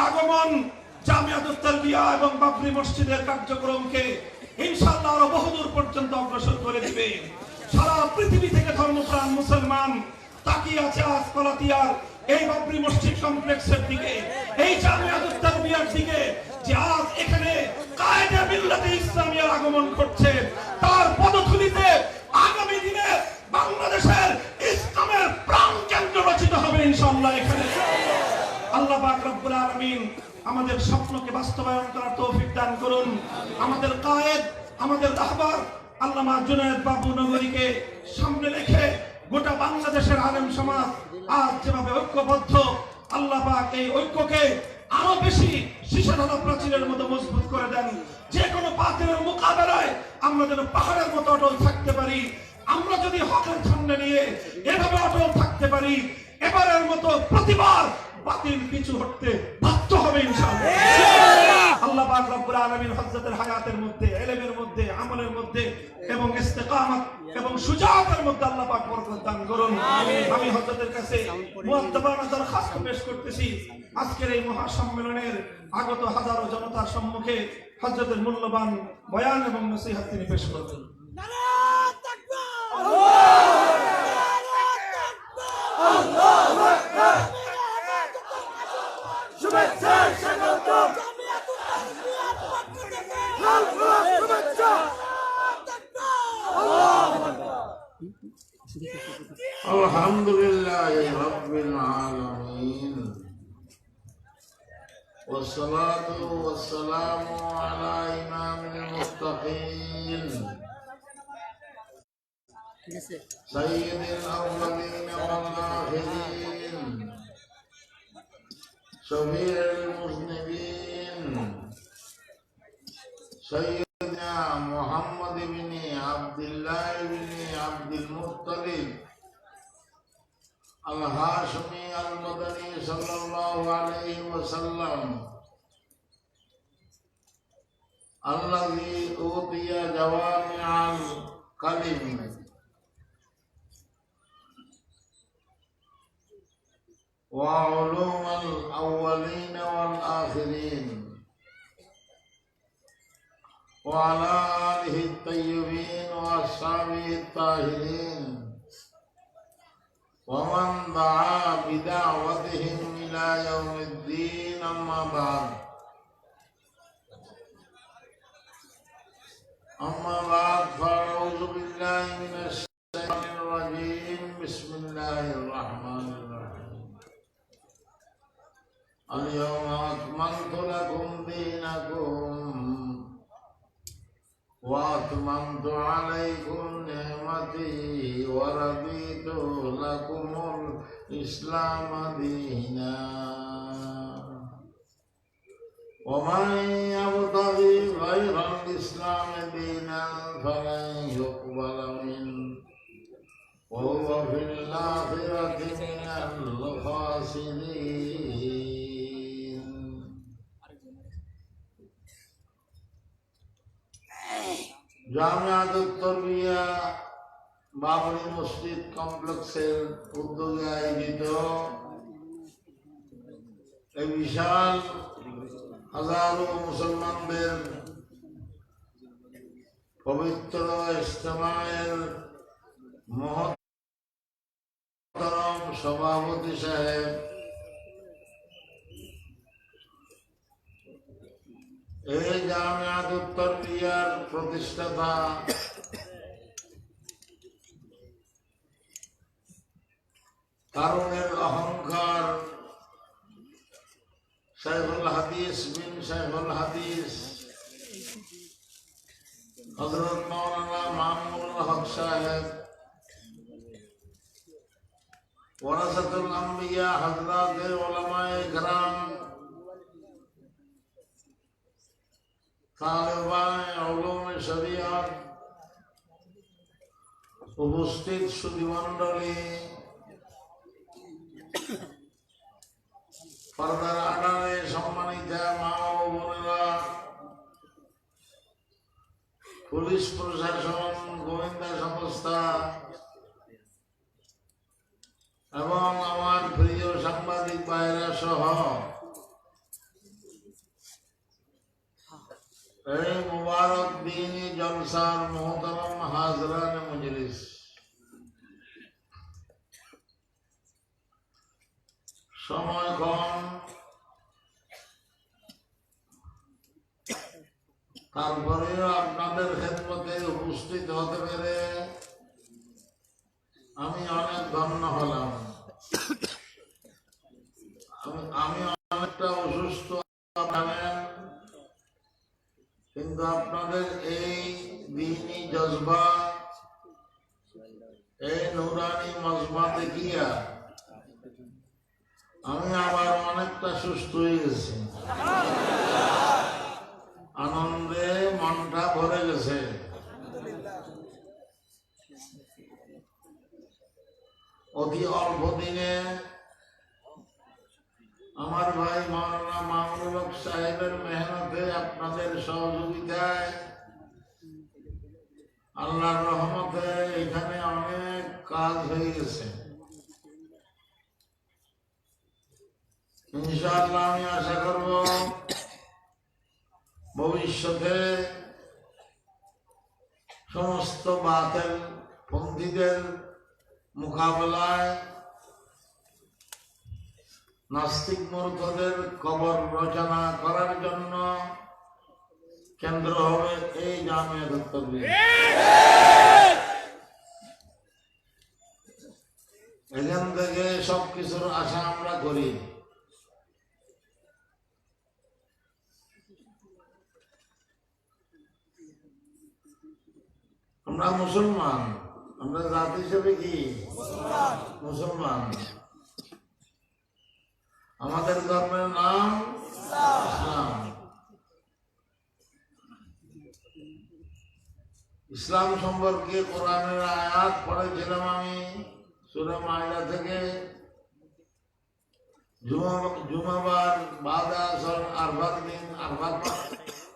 আগমন জামিয়াতুত তারবিয়া এবং বাবরি মসজিদের কার্যক্রমকে ইনশাআল্লাহ আরো বহুদূর পর্যন্ত অগ্রসর করে দিবে। সারা পৃথিবী থেকে ধর্মপ্রাণ মুসলমান তাকিয়ে আছে আজ কলাতিয়ার এই বাবরি মসজিদ কমপ্লেক্সের দিকে, এই জামিয়াতুত তারবিয়ার দিকে, যে আজ এখানে কায়েদে মিল্লাতে ইসলামিয়ার আগমন ঘটছে। তার পদধূলিতে আগামী দিনে বাংলাদেশের ইসলামের প্রাণ কেন্দ্র রচিত হবে ইনশাআল্লাহ এখানে। আল্লাহ পাক রব্বুল আলামিন আমাদের স্বপ্নকে বাস্তবায়ন করার তৌফিক দান করুন। আমাদের কায়েদ, আমাদের রাহবার আল্লামা জুনায়েদ বাবু নগরীকে সামনে রেখে গোটা বাংলাদেশের আলেম সমাজ আজ যেভাবে ঐক্যবদ্ধ, আল্লাহ পাক এই ঐক্যকে আরো বেশি শীর্ষধারা প্রাচীরের মতো মজবুত করে দেন। যে কোনো বাতিলের মোকাবেলায় আমরা যেন পাহাড়ের মতো অটল থাকতে পারি। আমরা যদি হকের সামনে নিয়ে এভাবে অটল থাকতে পারি, এবারের মতো প্রতিবার বাতিল পিছু হটতে বাধ্য হবে ইনশাআল্লাহ। আল্লাহ পাক রব্বুল আলামিন হযরতের হায়াতের মধ্যে, ইলমের মধ্যে, আমলের মধ্যে এবং ইস্তেকামত এবং শুজাআতের মধ্যে আল্লাহ পাক বরকত দান করুন। আমি হযরতের কাছে মুআদ্দাবানা দরখাস্ত পেশ করতেছি, আজকের এই মহাসম্মেলনের আগত হাজারো জনতার সম্মুখে হযরতের মূল্যবান বয়ান এবং নসিহত তিনি পেশ করবেন। নারায়ে তাকবীর, নারায়ে তাকবীর, আল্লাহু আকবার। শুভেচ্ছা স্বাগত জামিয়াতুত তারবিয়ার পক্ষ থেকে, আল্লাহু শুভেচ্ছা, আল্লাহু আকবার। আলহামদুলিল্লাহি রাব্বিল আলামিন والصلاة والسلام على إمام المتقين سيد الأولين والآخرين شفيع المذنبين سيدنا محمد بن عبد الله بن عبد المطلب الهاشمي المدني صلى الله عليه وسلم الذي أوتي جوامع الكلم وعلوم الأولين والآخرين وعلى آله الطيبين وأصحابه الطاهرين ومن دعا بدعوتهم إلى يوم الدين. أما بعد فأعوذ بالله من الشيطان الرجيم. بسم الله الرحمن الرحيم. اليوم أكملت لكم دينكم وأتممت عليكم نعمتي ورضيت لكم الإسلام دينا ومن يبتغي غير الإسلام دينا فلن يقبل منه وهو في الآخرة من الخاسرين. জামিয়াতুত তারবিয়া বাবরি মসজিদ কমপ্লেক্সের উদ্যোগে আয়োজিত এই বিশাল হাজারো মুসলমানদের পবিত্র ইজতেমায়ের মহতরম সভাপতি সাহেব, এই জামিয়াতুত তারবিয়ার প্রতিষ্ঠাতা কারণের অহংকার শাইখুল হাদিস বিন শাইখুল হাদিস হযরত মাওলানা মামুনুল হক সাহেব, ওয়ারাসাতুল আম্বিয়া হযরতে উলামায়ে কেরাম, তালেবানে উলুমে শরিয়ত, উপস্থিত সুধীমণ্ডলী, পর্দার আড়ালে সম্মানিত মা ও বোনেরা, পুলিশ প্রশাসন, গোয়েন্দা সংস্থা এবং আমার প্রিয় সাংবাদিক ভাইরা সহ মোহতারাম হাজরান মজলিস, সময় কম, তারপরেও আপনাদের খেদমতে উপস্থিত হতে পেরে আমি অনেক ধন্য হলাম। আমি অনেকটা অসুস্থ জানেন, কিন্তু আপনাদের এই দ্বীনি জজবা, এই নুরানি মজমা দেখিয়া আমি আবার অনেকটা সুস্থ হয়ে গেছি। আনন্দে মনটা ভরে গেছে। অতি অল্প দিনে আমার ভাই মাওলানা মামুনুল হক সাহেবের মেহনতে, আপনাদের সহযোগিতায়, আল্লাহর রহমতে এখানে অনেক কাজ হয়ে গেছে। ইনশাআল্লাহ আমি আশা করব ভবিষ্যতে সমস্ত বাতিল পন্থীদের মোকাবেলায় নাস্তিক মূর্খদের কবর রচনা করার জন্য কেন্দ্র হবে এই জামিয়াতুত তাবলীগ। এখান থেকে সবকিছুর আশা আমরা করি। আমরা মুসলমান, আমরা জাতি হিসেবে কি মুসলমান। আমাদের ধর্মের নাম ইসলাম। ইসলাম সম্পর্কে কোরআনের আয়াত পড়েছিলাম আমি সূরা মাইদা থেকে। জুমাবার বাদে আসর আরফার দিন,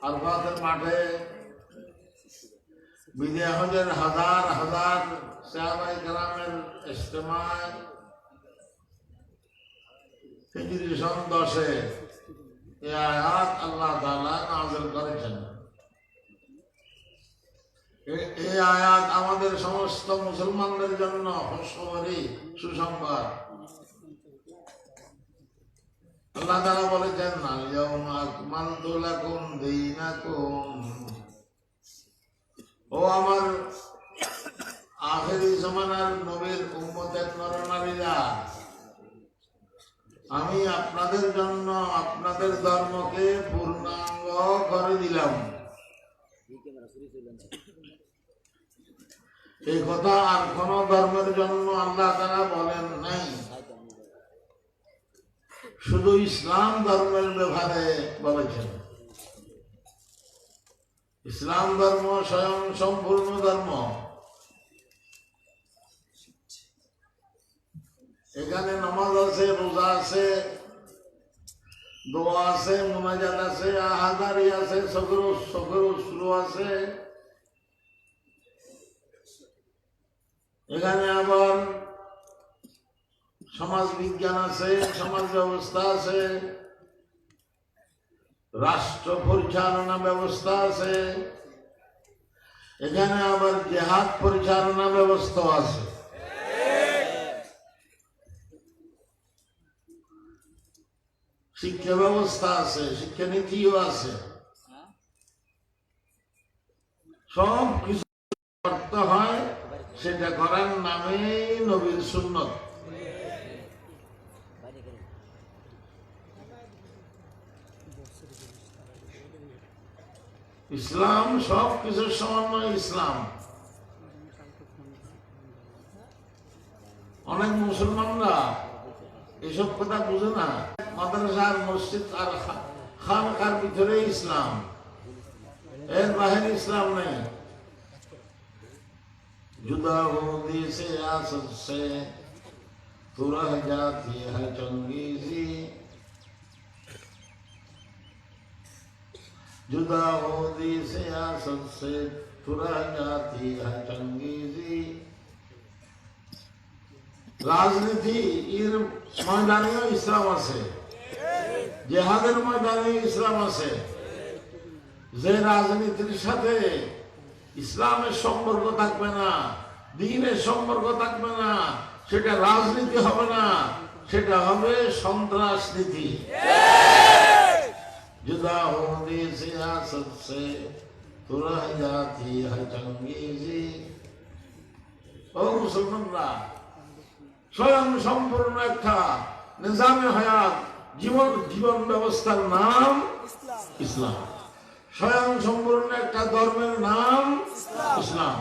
আরফাতের মাঠে বিদেহদের হাজার হাজার সাহাবায়ে কেরামের ইজতেমায় হিজরি সন 10-এ এই আয়াত আল্লাহ তাআলা নাযিল করেছেন। এই আয়াত আমাদের সমস্ত মুসলমানদের জন্য খুশখবরি, সুসংবাদ। আল্লাহ তাআলা বলেছেন, আল ইয়াউমা আকমালতু লাকুম দীনাকুম। ও আমার আখিরি জামানার নবীর উম্মতের নরনারীরা, আমি আপনাদের জন্য আপনাদের ধর্মকে পূর্ণাঙ্গ করে দিলাম। এই কথা আর কোন ধর্মের জন্য আল্লাহ তাআলা বলেন নাই, শুধু ইসলাম ধর্মের ব্যাপারে বলেছেন। ইসলাম ধর্ম স্বয়ং সম্পূর্ণ ধর্ম। এখানে নামাজ আছে, রোজা আছে, দোয়া আছে, মুনাজাত আছে, আহাদারি আছে, শকর উসরু আছে। এখানে আবার সমাজ বিজ্ঞান আছে, সমাজ ব্যবস্থা আছে, রাষ্ট্র পরিচালনা ব্যবস্থা আছে। এখানে আবার জিহাদ পরিচালনা ব্যবস্থা আছে। শিক্ষা ব্যবস্থা আছে, শিক্ষানীতিও আছে। সব কিছু করতে হয়, সেটা করার নামে নবীর সুন্নত। ইসলাম সব কিছুর সমন্বয় ইসলাম। অনেক মুসলমানরা এসব কথা বুঝে না। মাদ্রাসার, মসজিদ আর খানকার ভিতরে ইসলাম, এর বাহিরে ইসলাম নেই। जुदा होने से आसत से तू रह जाती है चंगेजी, जुदा होने से आसत से तू रह जाती है चंगेजी। রাজনীতি এর ময়দানেও ইসলাম আছে, জিহাদের ময়দানে ইসলাম আছে। যে রাজনীতির সাথে ইসলামের সম্পর্ক থাকবে না, দ্বীনের সম্পর্ক থাকবে না, সেটা রাজনীতি হবে না, সেটা হবে সন্ত্রাসনীতি। जुदा होने सियासत से तुरा जाती है चंगेजी। ও মুসলমানরা, স্বয়ং সম্পূর্ণ একটা নিজামে হায়াত জীবন ব্যবস্থার নাম ইসলাম। স্বয়ং সম্পূর্ণ একটা ধর্মের নাম ইসলাম।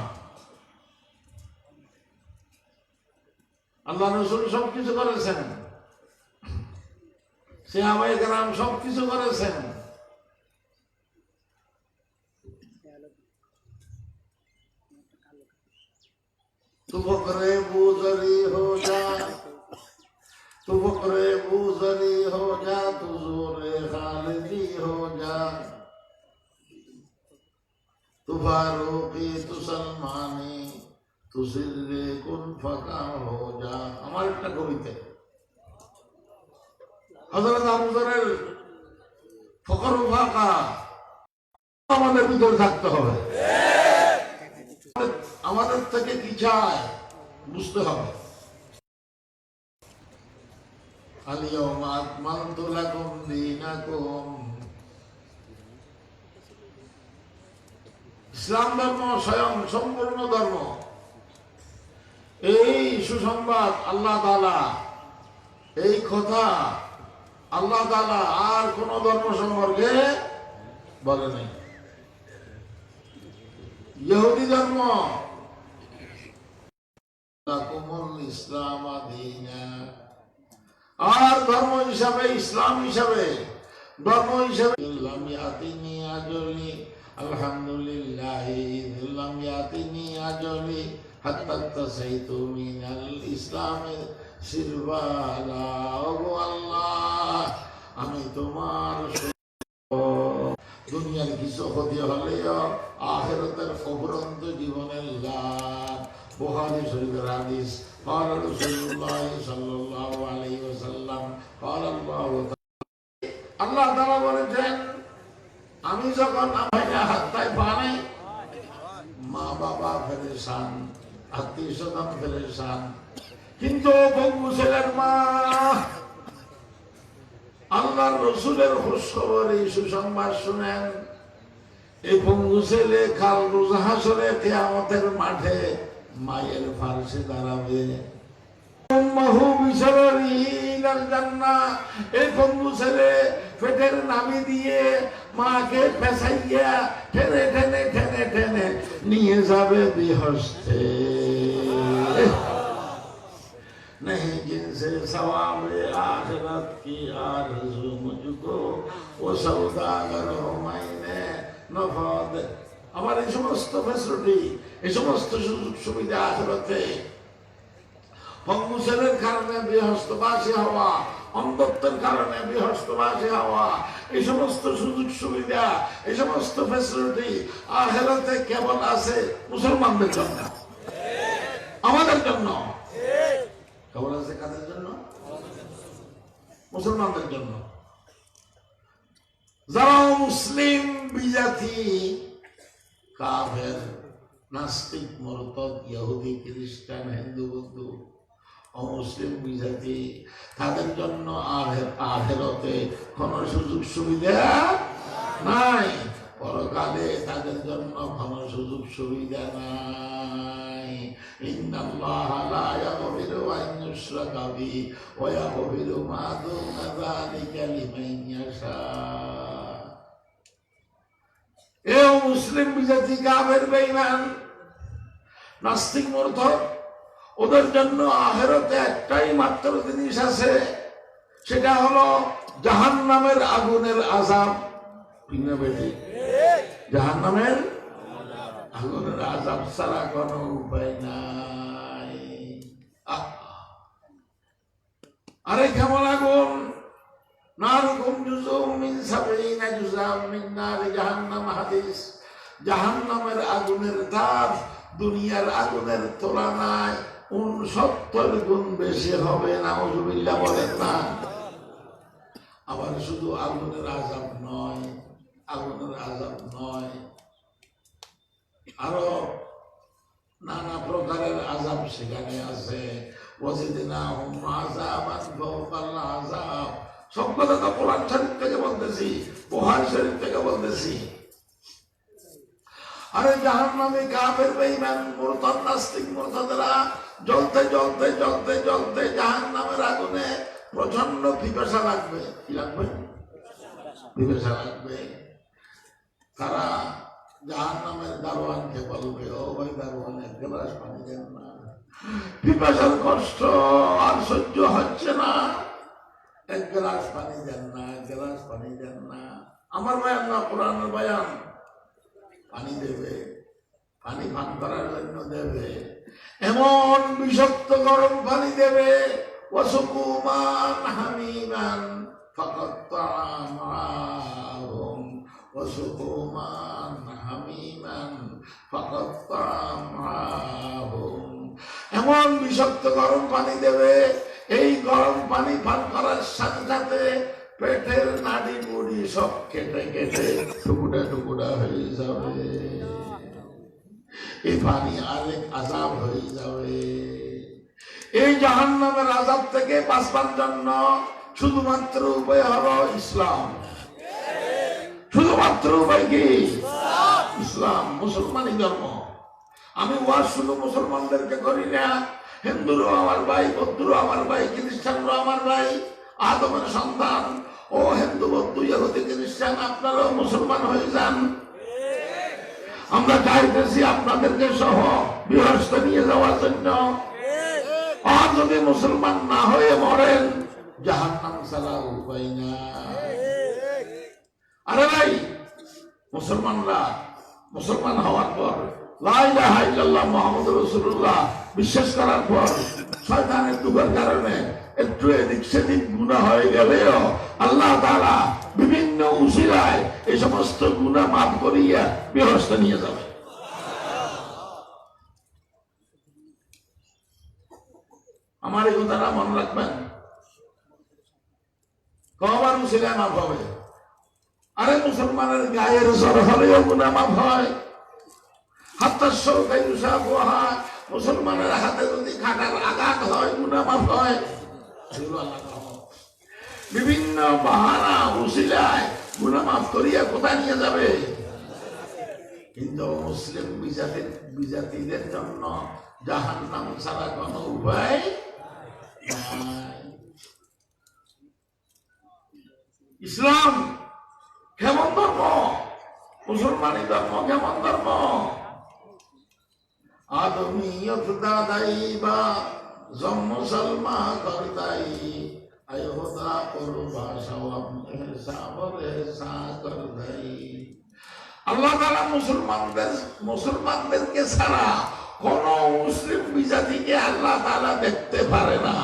আল্লাহ রাসূল সবকিছু করেছেন, সাহাবায়ে কেরাম সবকিছু করেছেন। तू बकरे बूजरी हो जा, तू बकरे बूजरी हो जा, तू जोरे खालिदी हो जा, तू फारूकी तू सलमानी तू सिर्रे कुन फका हो जा। আমার একটা কবিতা হযরত আবু যরের ফকর ও ফাকা আমাদের ভিতর থাকতে হবে। আমাদের থেকে কি চায় বুঝতে হবে। আল-ইয়াওমা আকমালতু লাকুম দীনাকুম। ইসলাম ধর্ম স্বয়ং সম্পূর্ণ ধর্ম। এই সুসংবাদ আল্লাহ তাআলা, এই কথা আল্লাহ তাআলা আর কোন ধর্ম সম্পর্কে বলে নাই। ইহুদি ধর্ম ইসলাম আর ধর্ম হিসাবে ইসলাম হিসাবে ধর্ম হিসাবে আলহামদুলিল্লাহ আমি তোমার দুনিয়ার কিছু ক্ষতি হলেও আখিরাতের অফুরন্ত জীবনের লাভ। বুখারী শরীফের হাদিস قال رسول الله صلى الله عليه وسلم قال الله আল্লাহ তাআলা বলেছেন, আমি যখন আমার হাতটায় পানি, মা বাবা ফেরেশান, আত্মীয় স্বজন ফেরেশান, কিন্তু বঙ্গু ছেলের মা আল্লাহর রসুলের খোঁজ খবর এই সুসংবাদ শুনেন। এই পঙ্গু ছেলে কাল রোজ হাসরে কিয়ামতের মাঠে মায়ের ফারসে দাঁড়াবে। এই পঙ্গু ছেলে পেটের নামি দিয়ে মাকে পেছাইয়া টেনে টেনে টেনে টেনে নিয়ে যাবে বিহস্তে। नहीं जिनसे सवाब आखिरत की आरज़ू मुझको वो सौदागर हो मैंने नफाद। আমার এই সমস্ত ফ্যাসিলিটি, এই সমস্ত সুযোগ সুবিধা আখিরাতে পঙ্গু ছেলের কারণে বৃহস্পতিবাসী হওয়া, অন্ধত্বের কারণে বৃহস্পতিবাসী হওয়া, এই সমস্ত সুযোগ সুবিধা, এই সমস্ত ফ্যাসিলিটি আখিরাতে কেবল আছে মুসলমানদের জন্য, আমাদের জন্য। কেবল আছে কাদের জন্য? মুসলমানদের জন্য। যারা মুসলিম বিজাতি, কাফের, নাস্তিক, মুরতাদ, ইহুদি, খ্রিস্টান, হিন্দু, বৌদ্ধ, অমুসলিম বিজাতি, তাদের জন্য আখিরাতে কোন সুযোগ সুবিধা নাই। পরকালে তাদের জন্য কোন সুযোগ সুবিধা নাই। ইন্নাল্লাহা লা ইয়াগফিরু আন ইউশরাকা বিহি ওয়া ইয়াগফিরু মা দুনা যালিকা লিমান ইয়াশা। এ মুসলিম বিজাতি, কাফের, বেঈমান, নাস্তিক, মুরতাদ, ওদের জন্য আখিরাতে একটাই মাত্র জিনিস আছে, সেটা হলো জাহান্নামের আগুনের আযাব। জাহান্নামের আগুনের আযাব ছাড়া কোনো উপায় নাই। আরে কেমন আগুন? নারুকুম জুজুম মিন সাবঈনা জুজাম মিন নারি জাহান্নাম। হাদিস, জাহান্নামের আগুনের তাপ দুনিয়ার আগুনের তুলনায় 69 গুণ বেশি হবে। নাউযুবিল্লাহ বলেন না। আবার শুধু আগুনের আযাব নয়, আগুনের আযাব নয়, আরো নানা প্রকারের আযাব সেখানে আছে। ওয়াজিদনাহুম আযাবান ফাওকাল আযাব। সব কথা তো কোরআন শরীফ থেকে বলতেছি, বুখারী শরীফ থেকে বলতেছি। আরে জাহান্নামে কাফের বেঈমান মুরতাদ নাস্তিক মুরতাদরা জ্বলতে জ্বলতে জ্বলতে জ্বলতে জাহান্নামের আগুনে প্রচন্ড পিপাসা লাগবে। কি লাগবে? পিপাসা লাগবে। তারা জাহান্নামের দারোয়ানকে বলবে, ও ভাই দারোয়ান, এক গ্লাস পানি দেন না, পিপাসার কষ্ট আর সহ্য হচ্ছে না, এক গ্লাস পানি দেন না, এক গ্লাস পানি দেন না। আমার বয়ান না, কোরআনের বয়ান। পানি দেবে, পানি পান করার জন্য দেবে, এমন বিষাক্ত গরম পানি দেবে। ওয়াসুকুমান হামিমান ফাকাত্তা'আমাহুম, ওয়াসুকুমান হামিমান ফাকাত্তা'আমাহুম। এমন বিষাক্ত গরম পানি দেবে, এই গরম পানি পান করার সাথে সাথে পেটের নাড়ি বুড়ি সব কেটে কেটে টুকুরা টুকুরা হয়ে যাবে। এই পানি আরেক আযাব হয়ে যাবে। এই জাহান্নামের আযাব থেকে বাঁচবার জন্য শুধুমাত্র উপায় হলো ইসলাম। শুধুমাত্র উপায় কি? ইসলাম, মুসলমানি ধর্ম। আমি ওয়াজ শুধু মুসলমানদেরকে করি না, হিন্দুরও আমার ভাই, বৌদ্ধরও আমার ভাই, খ্রিস্টানরাও আমার ভাই, আদমের সন্তান। ও হিন্দু, বৌদ্ধ, ইহুদি, খ্রিস্টান, আপনারাও মুসলমান হয়ে যান। আমরা চাইতেছি আপনাদেরকে সহ বৃহস্পতি নিয়ে যাওয়ার জন্য। আর যদি মুসলমান না হয়ে মরেন, জাহান্নাম ছাড়া উপায় না। আরে ভাই, মুসলমানরা মুসলমান হওয়ার পর, লা ইলাহা ইল্লাল্লাহ মুহাম্মাদুর রাসূলুল্লাহ বিশ্বাস করার পর শয়তানের দুঃখের কারণে একটু এদিক সেদিক গুনাহ হয়ে গেলেও আল্লাহ তাআলা বিভিন্ন উসিলায় এই সমস্ত গুনাহ মাফ করিয়া বেহেশতে নিয়ে যাবে। আমার এই কথাটা মনে রাখবেন। কবার উসিলায় মাফ হবে? আরে মুসলমানের গায়ের জ্বর হলেও গুনাহ মাফ হয়। মুসলমানের হাতে যদি খাটার আঘাত হয়, গুনাহ মাফ হয়। বিভিন্ন বাহানা উসিলায় গুনাহ মাফ করিয়া কোথায় নিয়ে যাবে? কিন্তু মুসলিম বিজাতিদের জন্য জাহান্নাম ছাড়া কোন উপায় নাই। ইসলাম কেমন ধর্ম? মুসলমানি ধর্ম কেমন ধর্ম? আদমিয়ত দাদাই বা জন্ম সালমা করদাই আয়োদা করবা সওয়াব হিসাব এসা করদাই। আল্লাহ তাআলা মুসলমানদেরকে ছাড়া কোন মুসলিম বিজাতিকে আল্লাহ তাআলা দেখতে পারে না।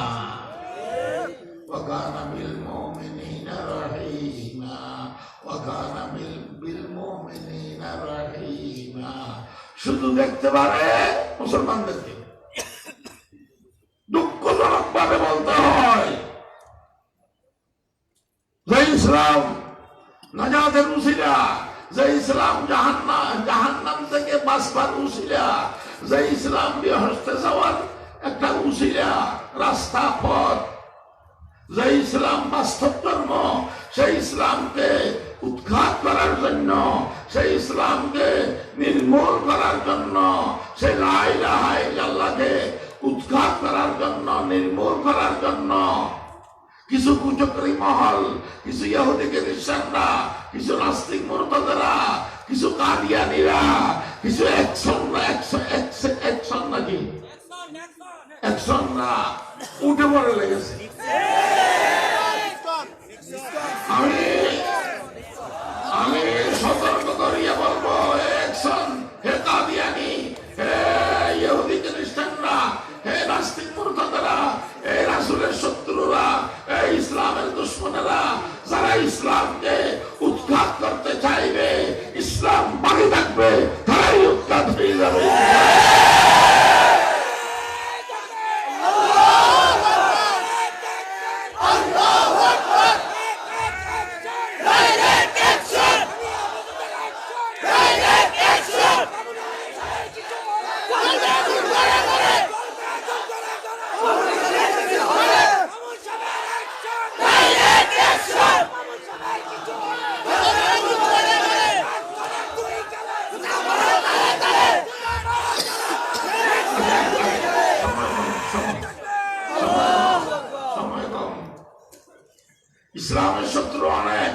ওয়া কানা বিল মুমিনিনা রাহিমা, ওয়া কানা বিল মুমিনিনা রাহিমা। শুধু দেখতে পারে মুসলমানদেরকে। দুঃখজনক ভাবে বলতে হয় যে ইসলাম নাজাতের উসিলা, যে ইসলাম জাহান্নাম থেকে বাঁচবার উসিলা, যে ইসলাম বেহেশতে যাওয়ার একটা উসিলা, রাস্তা, পথ, যে ইসলাম বাস্তব ধর্ম, সেই ইসলামকে উৎখাত করার জন্য, সেই ইসলামকে নির্মূল করার জন্য, সেই লা ইলাহা ইল্লাল্লাহকে উৎখাত করার জন্য, নির্মূল করার জন্য কিছু কুচক্রী মহল, কিছু ইহুদি খ্রিস্টানরা, কিছু নাস্তিক মুরতাদরা, কিছু কাদিয়ানীরা, কিছু অ্যাকশনরা উঠে পড়ে লেগেছে। আমি সতর্ক করিয়া বলবো, অ্যাকশন, হে কাদিয়ানী, হে ইহুদি খ্রিস্টানরা, হে নাস্তিক মুরতাদরা, হে রাসূলের শত্রুরা, হে ইসলামের দুশমনেরা, যারা ইসলামকে উৎখাত করতে চাইবে, ইসলাম বাকি থাকবে, তারাই উৎখাত হয়ে যাবে। মামুন সাহেব কিছু দুই কালে সময় কম। ইসলামের শত্রু অনেক।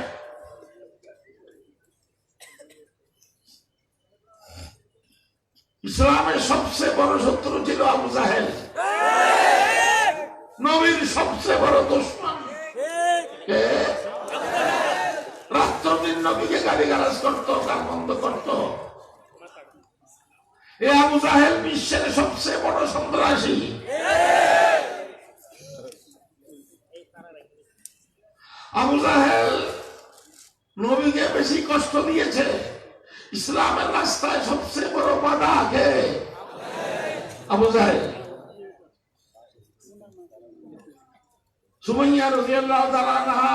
ইসলামের সবচেয়ে বড় শত্রু ছিল আবু জাহেল, নবীর সবচেয়ে বড় দুশমন। রাত্রদিন নবীকে গালিগালাজ করতো, গাল বন্ধ করতো। এ আবু জাহেল বিশ্বের সবচেয়ে বড় সন্ত্রাসী। আবু জাহেল নবীকে বেশি কষ্ট দিয়েছে। ইসলামের রাস্তায় সবচেয়ে বড় বাধা কে? আবু জাহেল। সুমাইয়া রাদিয়াল্লাহু তাআলা আনহা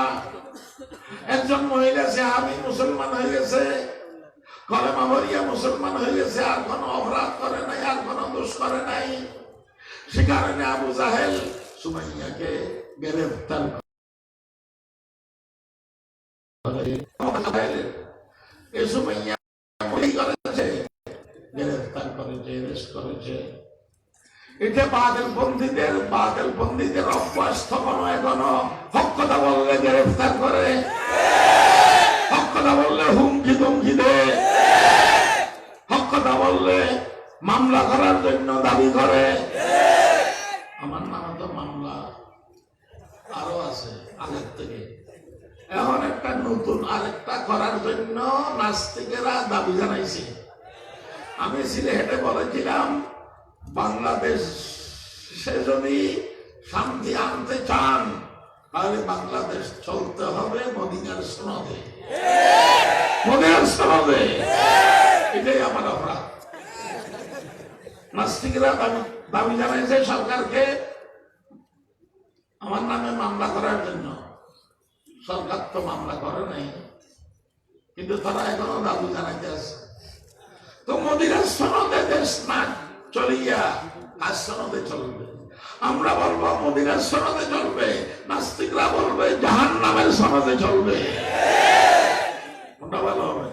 একজন মহিলা সাহাবী মুসলমান হয়ে গেছে, কলেমা পড়িয়া মুসলমান হয়ে গেছে, আর কোনো অপরাধ করে নাই, আর কোনো দোষ করে নাই। সে কারণে আবু জাহেল সুমাইয়াকে গ্রেফতার করে। সুমাইয়া গ্রেফতার করেছে, অ্যারেস্ট করেছে। এটা বাতিলপন্থীদের অভ্যাস তখনো এখনো। হক কথা বললে গ্রেফতার করে, হক কথা বললে হুমকি ধমকি দেয়, হক কথা বললে মামলা করার জন্য দাবি করে। আমার নামে তো মামলা আরো আছে আগের থেকে। এখন একটা নতুন আরেকটা করার জন্য নাস্তিকেরা দাবি জানাইছে। আমি সিলেটে বলেছিলাম, বাংলাদেশে যদি শান্তি আনতে চান তাহলে বাংলাদেশ চলতে হবে মদিনার সনদে। মদিনার সনদে, এটাই আমার অপরাধ। নাস্তিকরা দাবি জানাইছে সরকারকে আমার নামে মামলা করার জন্য। সরকার তো মামলা করে নাই, কিন্তু তারা এখনো দাবি জানাইতে আছে। তো মদিনার সনদে দেশ না চলিয়া কাজ সনদে চলবে। আমরা বলবো মদিনার সনদে চলবে, নাস্তিকরা বলবে জাহান্নামের সনদে চলবে। কোনটা ভালো হবে?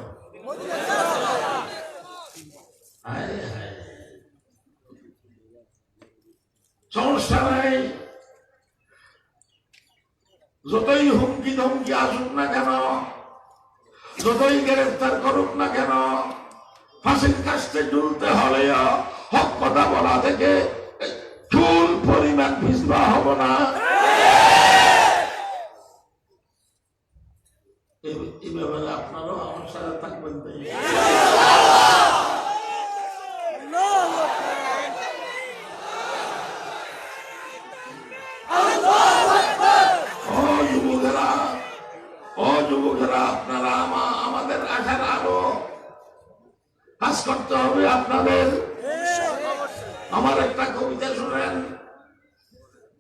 সমস্যা নাই, যতই হুমকি ধমকি আসুক না কেন, যতই গ্রেফতার করুক না কেন, ফাঁসির কাস্তে ঝুলতে হলে হক কথা বলা থেকে চুল পরিমাণ পিছপা হব না। এই ব্যাপারে আপনারাও আমার সাথে থাকবেন। যুবকেরা, আপনারা আমাদের আশার আলো, কাজ করতে হবে আপনাদের। আমার একটা কবিতা শুনেন।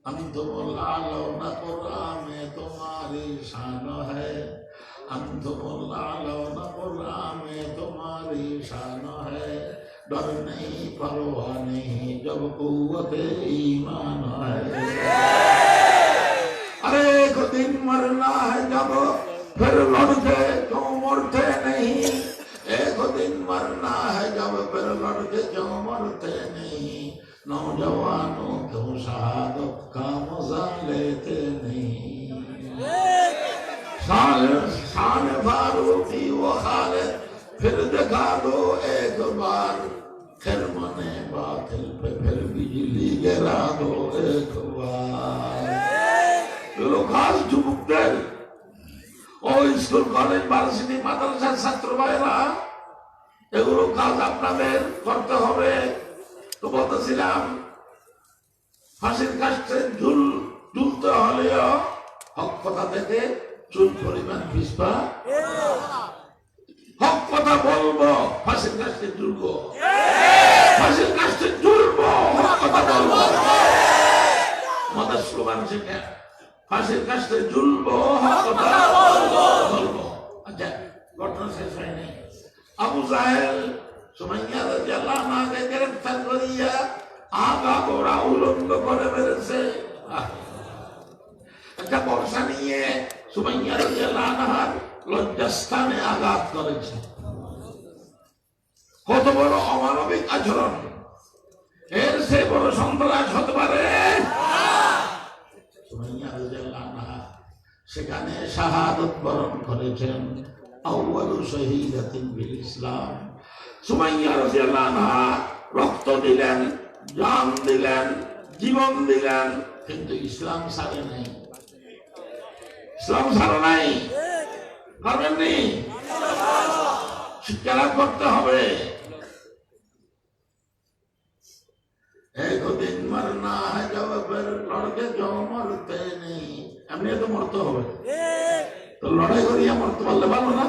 আমি তো লালো না কোরআনে তোমারি শান হ্যায়, আমি তো লালো না কোরআনে তোমারি শান হ্যায়, डर नहीं परवाह नहीं जब कुव्वते ईमान है। अरे एक दिन मरना है जब फिर लड़के क्यों मरते नहीं, एक दिन मरना है जब फिर लड़के क्यों मरते नहीं, नौजवानों क्यों शहादत का मजा लेते नहीं। शान फारूकी वो खालिद फिर दिखा दो एक बार, फिर मने बातिल पे फिर बिजली गिरा दो एक बार। लोग खास যুবকদের ও স্কুল কলেজ ভার্সিটি মাদ্রাসার ছাত্র ভাইরা, এগুলো কাজ আপনাদের করতে হবে। তো বলতেছিলাম, ফাঁসির কাস্টে ঝুলতে হলেও হক কথা থেকে চুল পরিমাণ পিছপা। হক কথা বলবো, ফাঁসির কাস্টে ঝুলবো, ফাঁসির কাস্টে ঝুলবো, হক কথা বলবো। আমাদের স্লোগান শিখে ফাঁসির কাস্টে ঝুলবো, হক কথা বলবো। আচ্ছা, ঘটনা শেষ হয়নি। আবু জাহেল সুমাইয়া রাদিয়াল্লাহু আনহাকে গ্রেফতার করিয়া আগা গোড়া উলঙ্গ করে মেরেছে। একটা বর্ষা নিয়ে সুমাইয়া রাদিয়াল্লাহু আনহার লজ্জাস্থানে আঘাত করেছে। কত বড় অমানবিক আচরণ! এর সে বড় সন্ত্রাস হতে পারে? সুমাইয়া রাদিয়াল্লাহু আনহা সেখানে শাহাদাত বরণ করেছেন। আউয়ালু শহীদাতিন বিল ইসলাম। সুমাইয়া রাদিয়াল্লাহু আনহা রক্ত দিলেন, জান দিলেন, জীবন দিলেন, কিন্তু ইসলাম ছাড়ে নাই। ইসলাম ছাড়ে নাই, পারবেননি? শিক্ষা লাভ করতে হবে। একদিন মরনা है जब फिर लड़के जो मरते नहीं, এমনি তো মরতে হবে। তো লড়াই করিয়া মরতে পারলে ভালো না?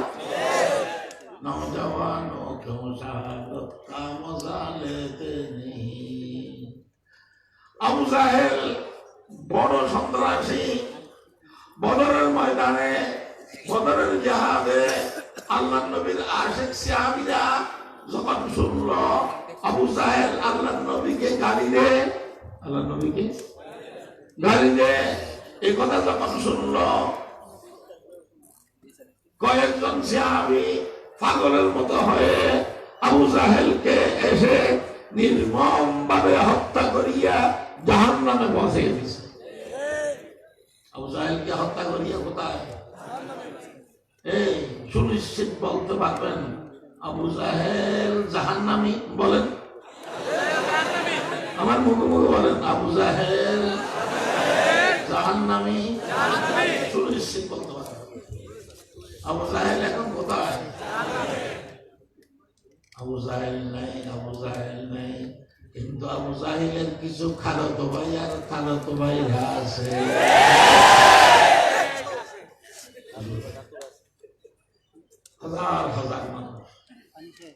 नौजवानों क्यों शहादत का मजा लेते नहीं। আবু জাহেল বড় সন্ত্রাসী। বদরের ময়দানে, বদরের জিহাদে আল্লাহর নবীর আশিক সাহাবীরা যখন শুনল আবু জাহেল আল্লাহর নবীকে গালি দেয়, আল্লাহর নবীকে গালি দেয়, এই কথা যখন শুনল কয়েকজন সাহাবী পাগলের মতো হয়ে আবু জাহেলকে এসে নির্মম ভাবে হত্যা করিয়া জাহান্নামে বসিয়ে দিছে। আবু জাহেলকে হত্যা করিয়া কোথায়? এই সুনিশ্চিত বলতে পারবেন আবু জাহেল জাহান্নামী? বলেন, আমার মুখে মুখে বলেন আবু জাহেল জাহান্নামী। সুনিশ্চিত বলতে পারবেন। আবু জাহেল এখন কোথায়? আবু জাহেল নাই, আবু জাহেল নাই, কিন্তু আবু জাহেলের কিছু খালাতো ভাই আর খালাতো ভাইরা আছে। হাজার হাজার মানুষ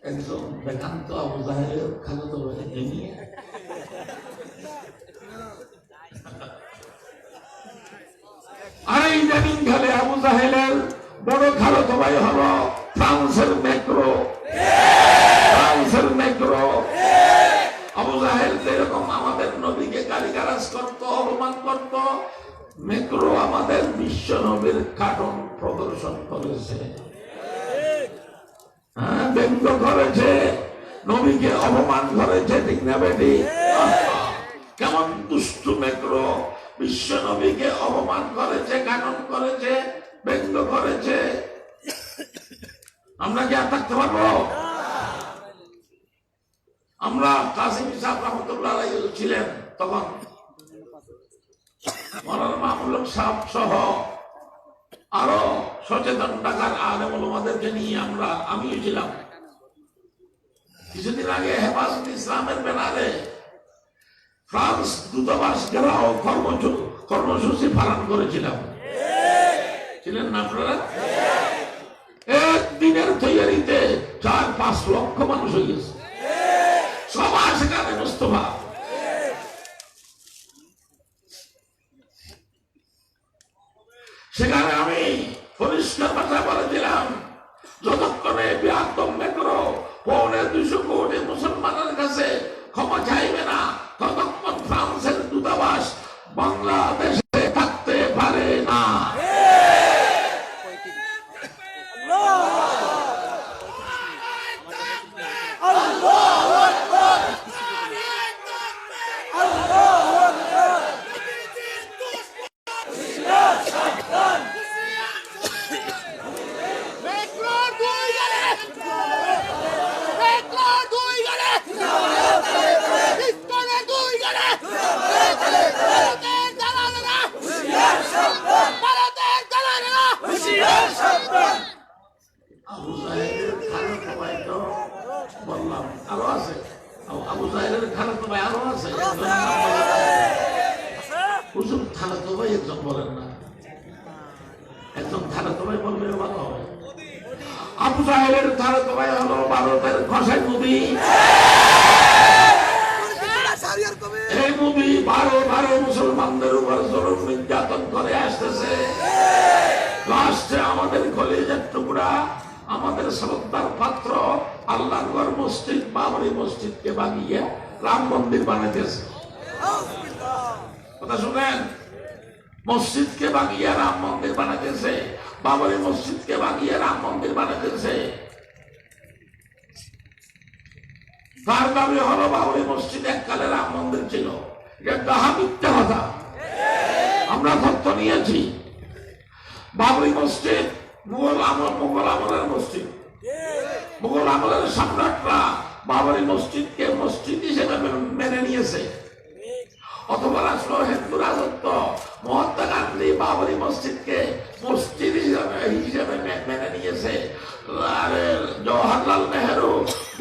একজন দেখান তো আবু জাহেলের খালাতো ভাইকে নিয়ে। আর এই জামিন খেলে আবু জাহেলের বড় খালাতো ভাই হলো ফ্রান্সের ম্যাক্রো। ফ্রান্সের ম্যাক্রো। আবু জাহেল যেরকম আমাদের নবীকে গালিগালাজ করত, অপমান করত, ম্যাক্রো আমাদের বিশ্ব নবীর কার্টুন প্রদর্শন করেছে, ব্যঙ্গ করেছে, নবীকে অপমান করেছে। ঠিক না বেটি? কেমন দুষ্টু ম্যাক্রো! বিশ্ব নবীকে অপমান করেছে, কার্টুন করেছে, ব্যঙ্গ করেছে। আমরা কি আর থাকতে পারবো? আমরা কাসিম সাহেব রহমতুল্লাহ আলাইহি ছিলেন তখন, মাওলানা মামুনুল হক সাহেব সহ আরো সচেতন ঢাকার আলেম ওলামাদেরকে নিয়ে আমিও ছিলাম। কিছুদিন আগে হেফাজতে ইসলামের ব্যানারে ফ্রান্স দূতাবাস ঘেরাও কর্মসূচি পালন করেছিলাম। ছিলেন না আপনারা? একদিনের তৈরিতে 4-5 লক্ষ মানুষ হয়ে গেছে। সবার সেখানে মুস্তফা। সেখানে আমি পরিষ্কার ভাষা বলেছিলাম, যতক্ষণে বৃহত্তম ম্যাক্রো 250 কোটি মুসলমানের কাছে ক্ষমা চাইবে না, ততক্ষণ ফ্রান্সের দূতাবাস বাংলাদেশে থাকতে পারে না। আবু জাহেলের খালাতো ভাই তো বললাম, আরো আছে। আবু জাহেলের খালাতো ভাই আরো আছে। হুজুর খালাতো ভাই একজন বলেন না, একজন খালাতো ভাই বললে ভালো হবে। আবু জাহেলের খালাতো ভাই হলো ভারতের খোসাই নবী। এই নবী বারো মুসলমানদের উপর জুলুম নির্যাতন করে আসতেছে। লাস্টে আমাদের কলেজের টুকরা, আমাদের শ্রদ্ধার পাত্র আল্লাহর ঘর মসজিদ, বাবরি মসজিদকে ভাঙিয়ে রাম মন্দির বানাইতেছে। কথা শুনেন, মসজিদকে বাগিয়ে রাম মন্দির বানাতেছে, বাবরি মসজিদকে বাগিয়ে রাম মন্দির বানাতেছে। তার দাবি হলো বাবরি মসজিদ এককালে রাম মন্দির ছিল। এটা ডাহা মিথ্যা কথা। আমরা তথ্য নিয়েছি, বাবরি মসজিদ মুঘল আমলের মসজিদ। মুঘল আমলের সম্রাটরা বাবরি মসজিদকে মসজিদ হিসেবে মেনে নিয়েছে। অথবা রাষ্ট্র হিন্দু রাজত্ব, মহাত্মা গান্ধী বাবরি মসজিদকে মসজিদ হিসেবে মেনে নিয়েছে। জওহরলাল নেহেরু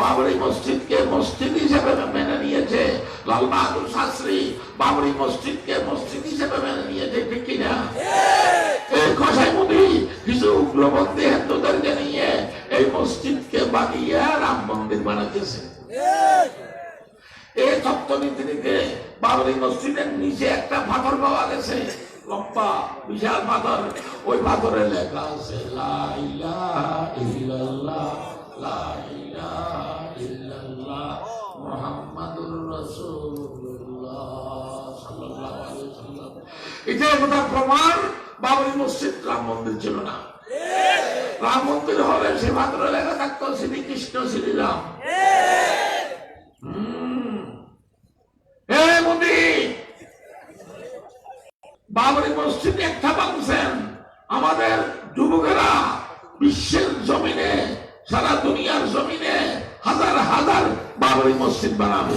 বাবরি মসজিদকে মসজিদ হিসেবে মেনে নিয়েছে। লাল বাহাদুর শাস্ত্রী বাবরি মসজিদকে মসজিদ হিসেবে মেনে নিয়েছে, ঠিক কিনা? এই কসাই মুদি কিছু উগ্রপন্থী হিন্দুদেরকে নিয়ে এই মসজিদকে বানিয়ে রাম মন্দির বানাতেছে। এই তত্ত্বনীতি থেকে বাবরি মসজিদের নিচে একটা পাথর পাওয়া গেছে, লম্বা বিশাল পাথর। ওই পাথরে লেখা আছে লা ইলাহা ইল্লাল্লাহ, লা ইলাহা ইল্লাল্লাহ মুহাম্মাদুর রাসূলুল্লাহ সাল্লাল্লাহু আলাইহি ওয়াসাল্লাম। এটা একটা প্রমাণ বাবরি মসজিদ রাম মন্দির ছিল না। রাম মন্দির হলে সে পাথরে লেখা থাকতো শ্রীকৃষ্ণ শ্রীরাম। বাবরি মসজিদ একটা ভাঙছেন, আমাদের যুবকেরা বিশ্বের জমিনে, সারা দুনিয়ার জমিনে হাজার হাজার বাবরি মসজিদ বানাবে।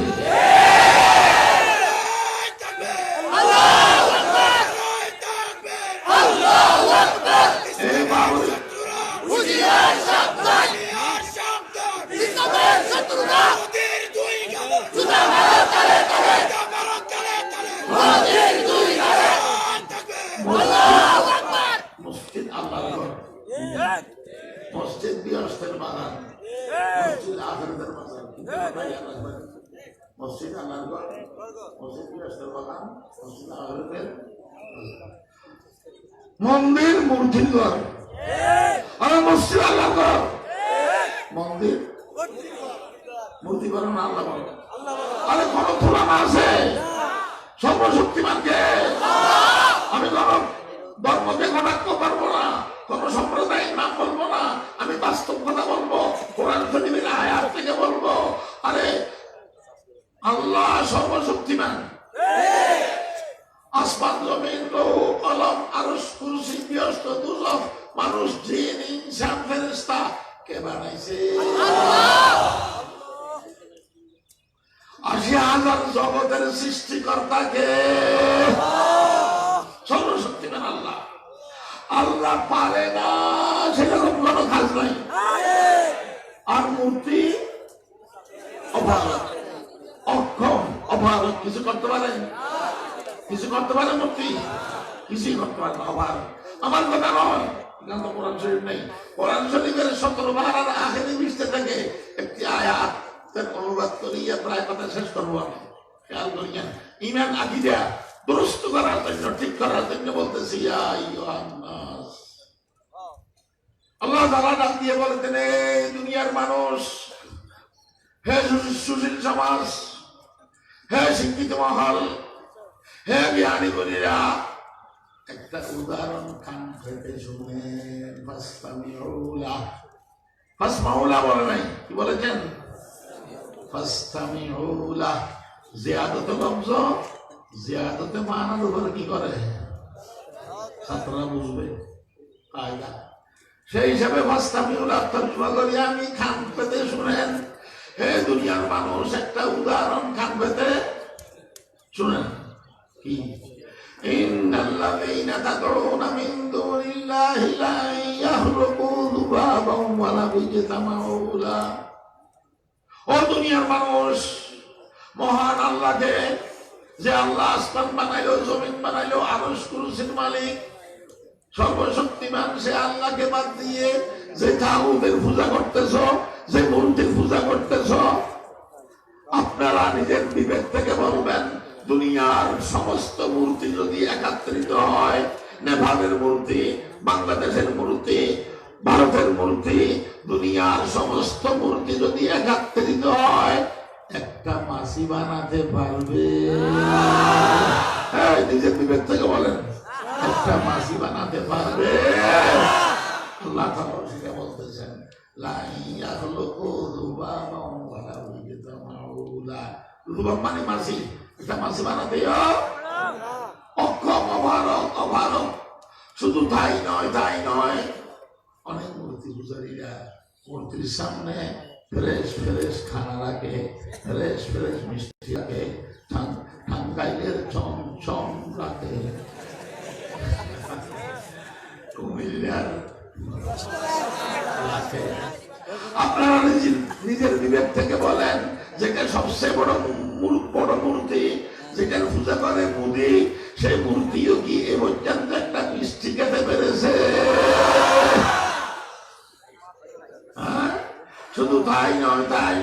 মসজিদ আল্লাহর ঘর, মসজিদ বিহস্তের বাগান, মসজিদ আখেরাতের বাগান। মসজিদ আল্লাহর ঘর, মসজিদ বিহস্তের বাগান, মসজিদ আখেরাতের মন্দির মূর্তির ঘর। আর মসজিদ আল্লাহর ঘর, মন্দির মূর্তি করেন আল্লাহ বলে। আরে কোন তুলনা আছে সর্বশক্তিমানকে? আমি কোন ধর্মকে কটাক্ষ করবো না, কোন সম্প্রদায়ের নাম বলবো না, আমি বাস্তব কথা বলবো, কোরআন শরীফের আয়াত থেকে বলবো। আরে আল্লাহ সর্বশক্তিমান, আসমান জমিন লৌহ কলম আরশ কুরসি বিহস্ত দুজখ মানুষ জিন ইনসান ফেরেশতা কে বানাইছে? ৮০,০০০ জগতের সৃষ্টিকর্তাকে, সর্বশক্তিমান আল্লাহ। আল্লাহ পারে না সেরকম কোন কাজ নাই। আর মূর্তি অপারক, অক্ষম, অপারক, কিছু করতে পারে? কিছু করতে পারে মূর্তি? কিছুই করতে পারে না, অপারক। আমার কথা নয়, এখানে তো কোরআন শরীফ নেই। কোরআন শরীফের ১৭ পারার আখেরি পৃষ্ঠা থেকে একটি আয়াত অনুবাদ করিয়া প্রায় কথা শেষ করবো আমি। খেয়াল করিয়া ঈমান আকীদা দুরুস্ত করার জন্য, ঠিক করার জন্য বলতেছি, আল্লাহ তাআলা ডাক দিয়ে বলতেন, এই দুনিয়ার মানুষ, হে সুশীল সমাজ, হে শিক্ষিত মহল, হে জ্ঞানী গুণীরা, একটা উদাহরণ কান পেতে শুনেন। ফাসতামিউলা, ফাসমাউলা বলে নাই, কি বলেছেন? ফাসতামিউলা। জিয়াদতে লফজ, জিয়াদতে মানার উপরে কি করে ছাত্ররা বুঝবে কায়দা, সেই হিসাবে ফাসতামিউলা তর্জমা করি আমি, কান পেতে শুনেন। হে দুনিয়ার মানুষ, একটা উদাহরণ কান পেতে শুনেন। কি? ইন্নাল্লাযীনা তাদউনা মিন দুনিল্লাহি লা ইয়াখলুকু যুবাবান ওয়া লা ইয়াজতামাউ লাহু। ও দুনিয়ার মানুষ, মহান আল্লাহকে, যে আল্লাহ আসমান বানাইলো, জমিন বানাইলো, আরশ কুরসির মালিক, সর্বশক্তিমান, সে আল্লাহকে বাদ দিয়ে যে তাগুতের পূজা করতেছ, যে মূর্তির পূজা করতেছ, আপনারা নিজের বিবেক থেকে বলবেন, দুনিয়ার সমস্ত মূর্তি যদি একত্রিত হয়, নেপালের মূর্তি, বাংলাদেশের মূর্তি, ভারতের মূর্তি, দুনিয়ার সমস্ত মূর্তি যদি একত্রিত হয়, একটা মাসি বানাতে পারবে? নিজের বিবেক থেকে বলেন। একটা মাসি বানাতে পারবে? আল্লাহ তাআলা সেটা বলতেছেন, লা ইয়াখলুকু যুবাবান ওয়ালা ইয়াতামাউলা। যুবাব মানে মাসি, একটা মাসি বানাতে অক্ষম, অপারক। শুধু তাই নয়, অনেক মূর্তি পূজারীরা মূর্তির সামনে ফ্রেশ খানা রাখে, ফ্রেশ মিষ্টি রাখে, টাঙ্গাইলের চমচম রাখে, কুমিল্লার রাখে। আপনারা নিজের বিবেক থেকে বলেন, যেটা সবচেয়ে বড় মূর্তি, যেটার পূজা করে মুদি, সেই মূর্তিও কি এ পর্যন্ত একটা মিষ্টি খেতে পেরেছে? শুধু তাই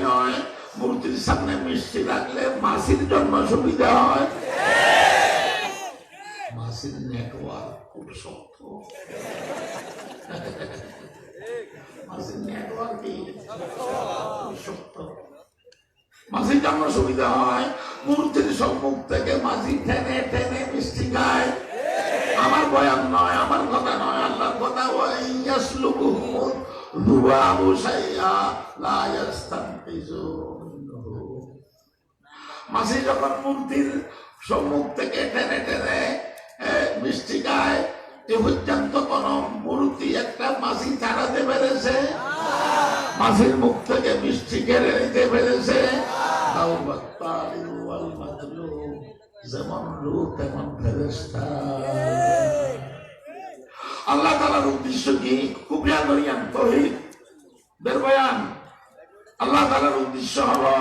নয়, মূর্তির সামনে মিষ্টি রাখলে মাসির জন্য সুবিধা হয়। মাসির নেটওয়ার্ক খুব শক্ত, মাসির নেটওয়ার্ক শক্ত, মাসির জন্য সুবিধা হয়। মূর্তির সম্মুখ থেকে মাসি টেনে মিষ্টি খায়। আমার বয়ান নয়, আমার কথা নয়, আল্লাহর কথা। মাসি যখন মূর্তির সম্মুখ থেকে টেনে মিষ্টি খায়, এ পর্যন্ত কোন মূর্তি একটা মাসি ছাড়াতে পেরেছে? মাসির মুখ থেকে মিষ্টি কেড়ে নিতে পেরেছে? যেমন রূপ তেমন ফেরেশতা। আল্লাহ তাআলার উদ্দেশ্য কি? খুব বয়ান তৌহিদের বয়ান। আল্লাহ তাআলার উদ্দেশ্য হলো,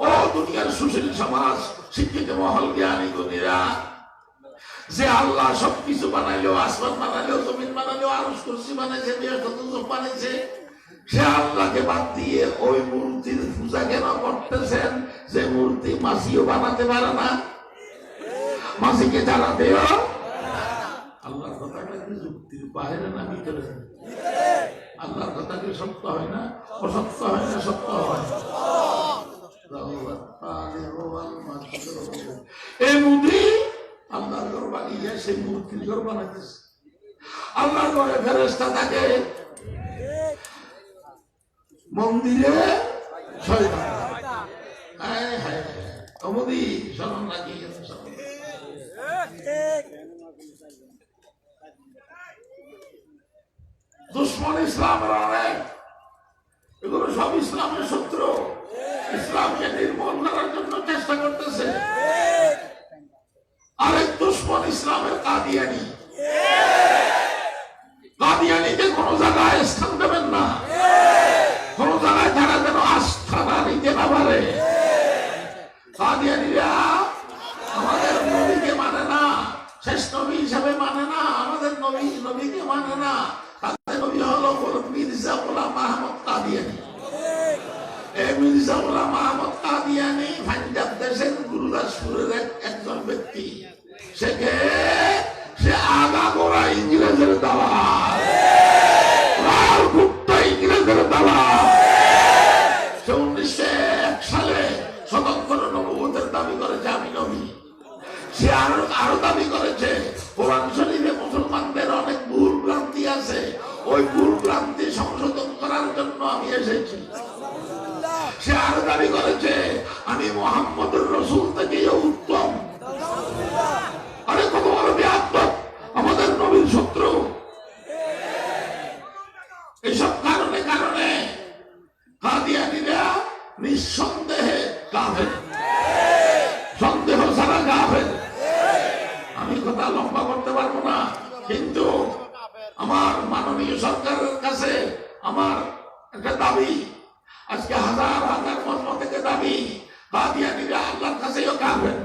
ও দুনিয়ার সুশীল সমাজ, শিক্ষিত মহল, জ্ঞানী গুণীরা, যে আল্লাহ সবকিছু বানাইলো, আসমান বানাইলো, জমিন বানাইলো, আরশ কুরসি বানাইছে, বানাইছে, সে আল্লাহকে বাদ দিয়ে ওই মূর্তির পূজা কেন করতেছেন? যে মূর্তি মাসিও বানাতে পারে না, মাসিকে জানাতেও। আল্লাহর কথাটা কি যুক্তির বাইরে না ভিতরে? আল্লাহর কথা কি সত্য হয় না? অসত্য হয় না? সত্য হয়। এই মুদি আল্লাহর ঘর বানিয়ে সেই মূর্তির ঘর বানাইতেছে। আল্লাহর ঘরে ফেরেশতা থাকে, মন্দিরে শয়তান। অমুদি শরণ লাগিয়ে গেছে। দুশ্মন ইসলামের অনেক, এগুলো সব ইসলামের শত্রু, ইসলামকে নির্মূল করার জন্য চেষ্টা করতেছে। আরেক দুশ্মন ইসলামের কাদিয়ানি। কাদিয়ানিকে কোন জায়গায় স্থান দেবেন না, কোন জায়গায় তারা যেন আস্থা না নিতে না পারে। কাদিয়ানিরা আমাদের নবীকে মানে না, শেষ নবী হিসাবে মানে না, আমাদের নবীকে মানে না। তাদের নবী হলো মির্জা গোলাম আহমদ কাদিয়ানি। এই মির্জা গোলাম আহমদ কাদিয়ানি পাঞ্জাব দেশের গুরুদাসপুরের একজন ব্যক্তি। সে আগাগোড়া ইংরেজের দালাল, লাল কুত্তা ইংরেজের দালাল। সে 1901 সালে স্বতন্ত্র নবুয়তের দাবি করেছে, আমি নবী। সে আরো দাবি করেছে কোরআন শরীফে মুসলমানদের অনেক ভুল ভ্রান্তি আছে, ওই ভুল ভ্রান্তি সংশোধন করার জন্য আমি এসেছি। সে আরো দাবি করেছে আমি মুহাম্মদুর রাসূল থেকে উত্তম। আরে কত বড় বেয়াদব, আমাদের নবীর শত্রু। এইসব কারণে কাদিয়ানীরা নিঃসন্দেহে কাফের, সন্দেহ ছাড়া কাফের। আমি কথা লম্বা করতে পারবো না, কিন্তু আমার মাননীয় সরকারের কাছে আমার একটা দাবি, আজকে হাজার মত থেকে দাবি, কাদিয়ানীরা আল্লাহর কাছেও কাফের,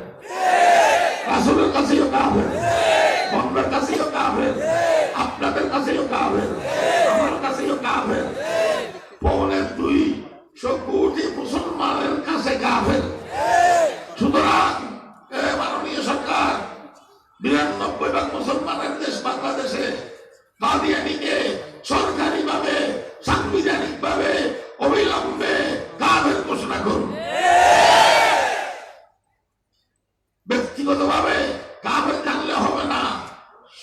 রাসূলের কাছেও কাফের, বন্ধের কাছেও কাফের, আপনাদের কাছেও কাফের, আমার কাছেও কাফের, 2.25 কোটি মুসলমানের কাছে কাফের। সুতরাং মাননীয় সরকার, 92% মুসলমানের দেশ বাংলাদেশে কাদিয়ানীকে সরকারি ভাবে, সাংবিধানিক ভাবে অবিলম্বে কাফের ঘোষণা করুন। ব্যক্তিগত ভাবে কাফের জানলে হবে না,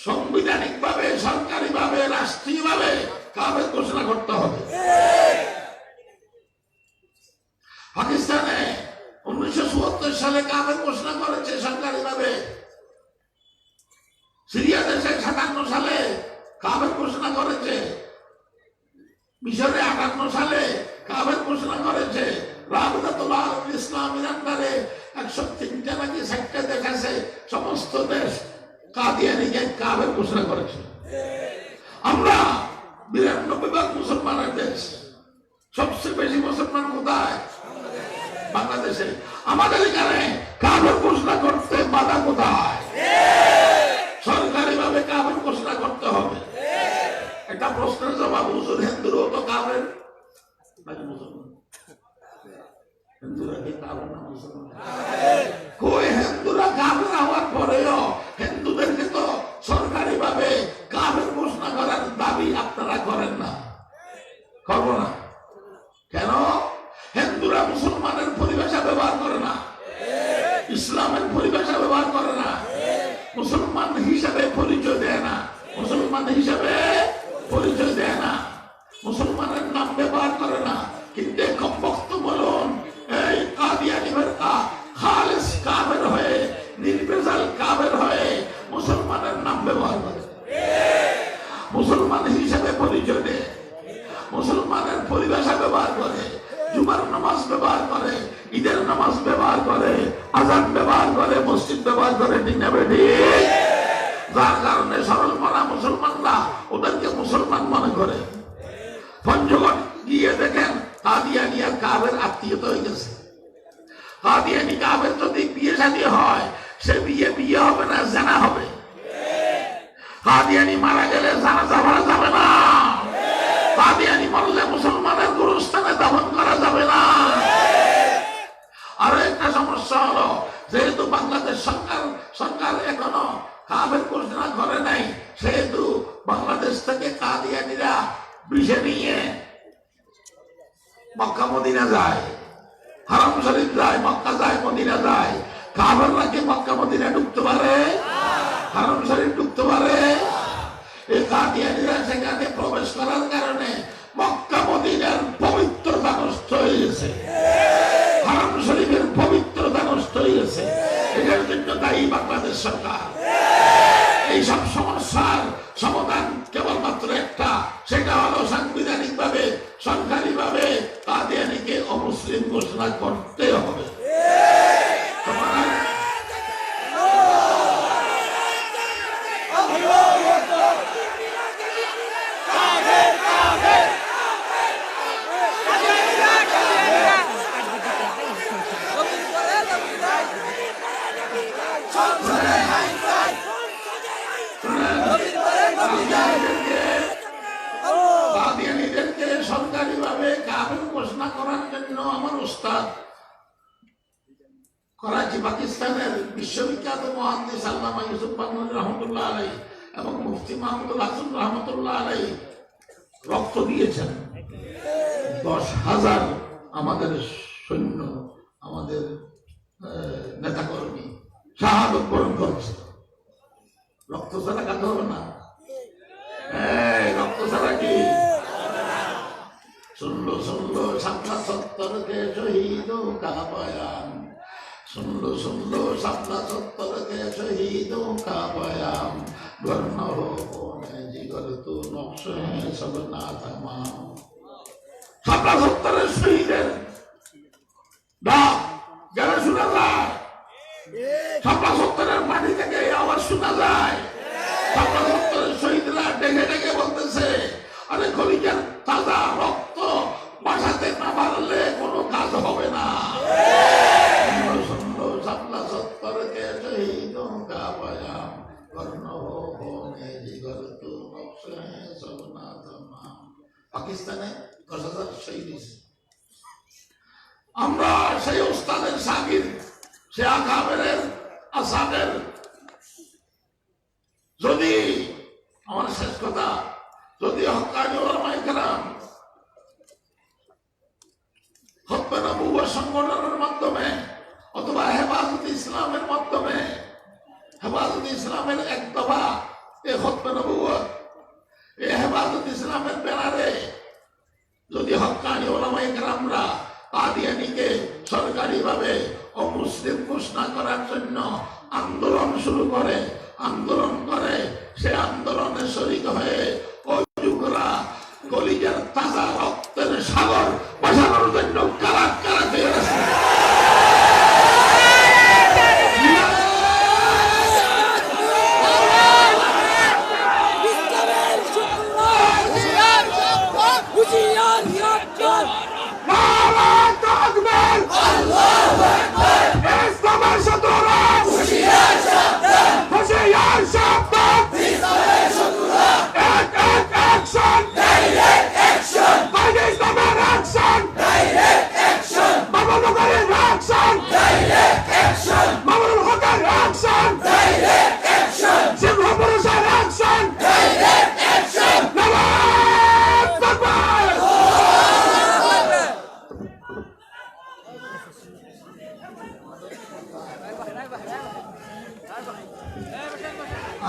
সংবিধান সাংবিধানিক ভাবে, সরকারি ভাবে, রাষ্ট্রীয় ভাবে কাফের ঘোষণা করতে হবে। পাকিস্তানে 1974 সালে কাফের ঘোষণা করেছে সরকারি ভাবে। সিরিয়া দেশে 57 সালে কাফের ঘোষণা করেছে। মিশরে 58 সালে কাফের ঘোষণা করেছে। রাবিতাতুল আলামিন ইসলামীর আন্ডারে 103টা নাকি 60টা দেশ আছে, সমস্ত দেশ কাদিয়ানীকে কাফের ঘোষণা করেছে। আমরা 92% মুসলমানের দেশ। সবচেয়ে বেশি মুসলমান কোথায়? বাংলাদেশে। আমাদের এখানে কাফের ঘোষণা করতে বাধা কোথায়? সরকারি ভাবে কাফের ঘোষণা করতে হবে। একটা প্রশ্নের জবাব, হুজুর হিন্দুরাও তো কাফের নাকি মুসলমান? হিন্দুরা কি কাফের না মুসলমান? কই হিন্দুরা কাফের হওয়ার পরেও হিন্দুদেরকে তো সরকারি ভাবে কাফের ঘোষণা করার দাবি আপনারা করেন না, করবো না কেন? হিন্দুরা মুসলমানের পরিভাষা ব্যবহার করে না, ইসলামের পরিভাষা ব্যবহার করে না, মুসলমান হিসাবে পরিচয় দেয় না, মুসলমান হিসাবে পরিচয় দেয় না, মুসলমানের নাম ব্যবহার করে না। কিন্তু কমবক্ত বলুন, এই কাদিয়ানী ফিরকা খালিস কাফের হয়ে, নির্ভেজাল কাফের হয়ে মুসলমানের নাম ব্যবহার করে, মুসলমান হিসাবে পরিচয় দেয়, মুসলমানের পরিভাষা ব্যবহার করে, জুমার নামাজ ব্যবহার করে, ঈদের নামাজ ব্যবহার করে, আজান ব্যবহার করে, মসজিদ ব্যবহার করে, ঠিক না বেটি? যার কারণে সরল মনা মুসলমানরা ওদেরকে মুসলমান মনে করে। পঞ্চগড় গিয়ে দেখেন কাদিয়ানী আর কাফের আত্মীয়তা হয়ে গেছে। কাদিয়ানী কাফের যদি বিয়ে শাদী হয়, সে বিয়ে হবে না, জানা হবে। কাদিয়ানী মারা গেলে জানাজা পড়া যাবে না, কাদিয়ানী মরলে মুসলমানের গুরুস্থানে দাফন করা যাবে না। আরো একটা সমস্যা হলো, যেহেতু বাংলাদেশ সরকার এখনো কাফের ঘোষণা করে নাই, সেহেতু বাংলাদেশ থেকে কাদিয়ানীরা বিষে নিয়ে মক্কা মদিনা যায়, হারাম শরীফ যায়, মক্কা যায়, মদিনা যায়। কাফেররা কি মক্কা মদিনা ঢুকতে পারে? হারাম শরীফ ঢুকতে পারে? এই কাদিয়ানীরা সেখানে প্রবেশ করার কারণে মক্কা মদিনার পবিত্রতা নষ্ট হয়ে গেছে, হারাম শরীফের পবিত্রতা নষ্ট হয়ে গেছে। এটার জন্য দায়ী বাংলাদেশ সরকার। এইসব সমস্যার সমাধান কেবলমাত্র একটা, সেটা হলো সাংবিধানিক ভাবে, সরকারি ভাবে কাদিয়ানীকে অমুসলিম ঘোষণা করতে হবে। কাদিয়ানীদেরকে সরকারি ভাবে কাফের ঘোষণা করার জন্য আমার উস্তাদ করাচি পাকিস্তানের বিশ্ববিখ্যাত মুহাদ্দিস আল্লামা ইউসুফ বানুনী রহমতুল্লাহ আলাইহি এবং মুফতি মাহমুদুল হাসান রহমতুল্লাহ আলাইহি রক্ত দিয়েছেন। 10,000 আমাদের সৈন্য, আমাদের নেতাকর্মী শাহাদত বরণ করেছে। রক্ত ছাড়া কাঁদতে হবে না, রক্ত ছাড়া কি? सुन लो सपना 70 के शहीदों का बयान, सुन लो सपना 70 के शहीदों का बयान, वरना हो ने जिगर तू नक्श है सब ना तमाम। सपना 70 शहीदेर डाक যারা শোনা যায়, সপনা 70 মাটি থেকে আওয়াজ শোনা যায়। সপনা 70 শহীদরা ডেকে ডেকে বলতেছে, আরে কলিজার তাজা রক্ত বাসাতে না মারলে কোনো কাজ হবে না। সপনা 70 के शहीदों का बयान, वरना हो ने जिगर तू नक्श है सब ना तमाम। পাকিস্তানে 10,000 শহীদ। আমরা সেই উস্তাদের শাগির, সে আকাবেরের আসাদের। যদি আমার শেষ কথা, যদি হক্কানি ওলামায়ে কেরাম খতবে নবুওয়াত সংগঠনের মাধ্যমে অথবা হেফাজতে ইসলামের মাধ্যমে, হেফাজতে ইসলামের এক দফা এ খতমে নবুয়ত, এ হেফাজত ইসলামের ব্যানারে যদি হক্কানি ওলামায়ে কেরামরা কাদিয়ানীকে সরকারিভাবে অমুসলিম ঘোষণা করার জন্য আন্দোলন শুরু করে, সে আন্দোলনে শরীক হয়ে ওই যুবকরা কলিজার তাজা রক্তের সাগর বাঁচানোর জন্য কারা কারা তৈরি আছে।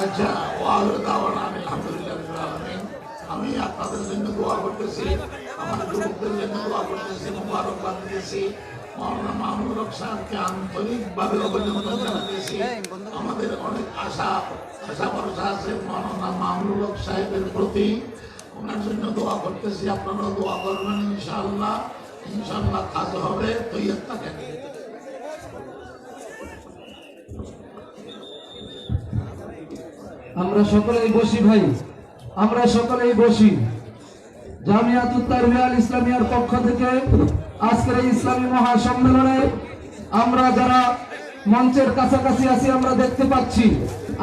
আচ্ছা, আমি আপনাদের জন্য দোয়া করতেছি, আমার যুবকদের জন্য দোয়া করতেছি, মুবারকবাদ দিতেছি। মাওলানা মামুনুল হক সাহেবকে আন্তরিকভাবে অভিনন্দন জানাতেছি। আমাদের অনেক আশা ভরসা আছে মাওলানা মামুনুল হক সাহেবের প্রতি, ওনার জন্য দোয়া করতেছি। আপনারাও দোয়া করবেন, ইনশাআল্লাহ কাজ হবে। তৈরি থাকেন। আমরা সকলেই বসি ভাই, আমরা সকলেই বসি। জামিয়াতুত তারবিয়াল ইসলামিয়ার পক্ষ থেকে আজকের এই ইসলামী মহাসম্মেলনে আমরা যারা মঞ্চের কাছাকাছি আছি আমরা দেখতে পাচ্ছি,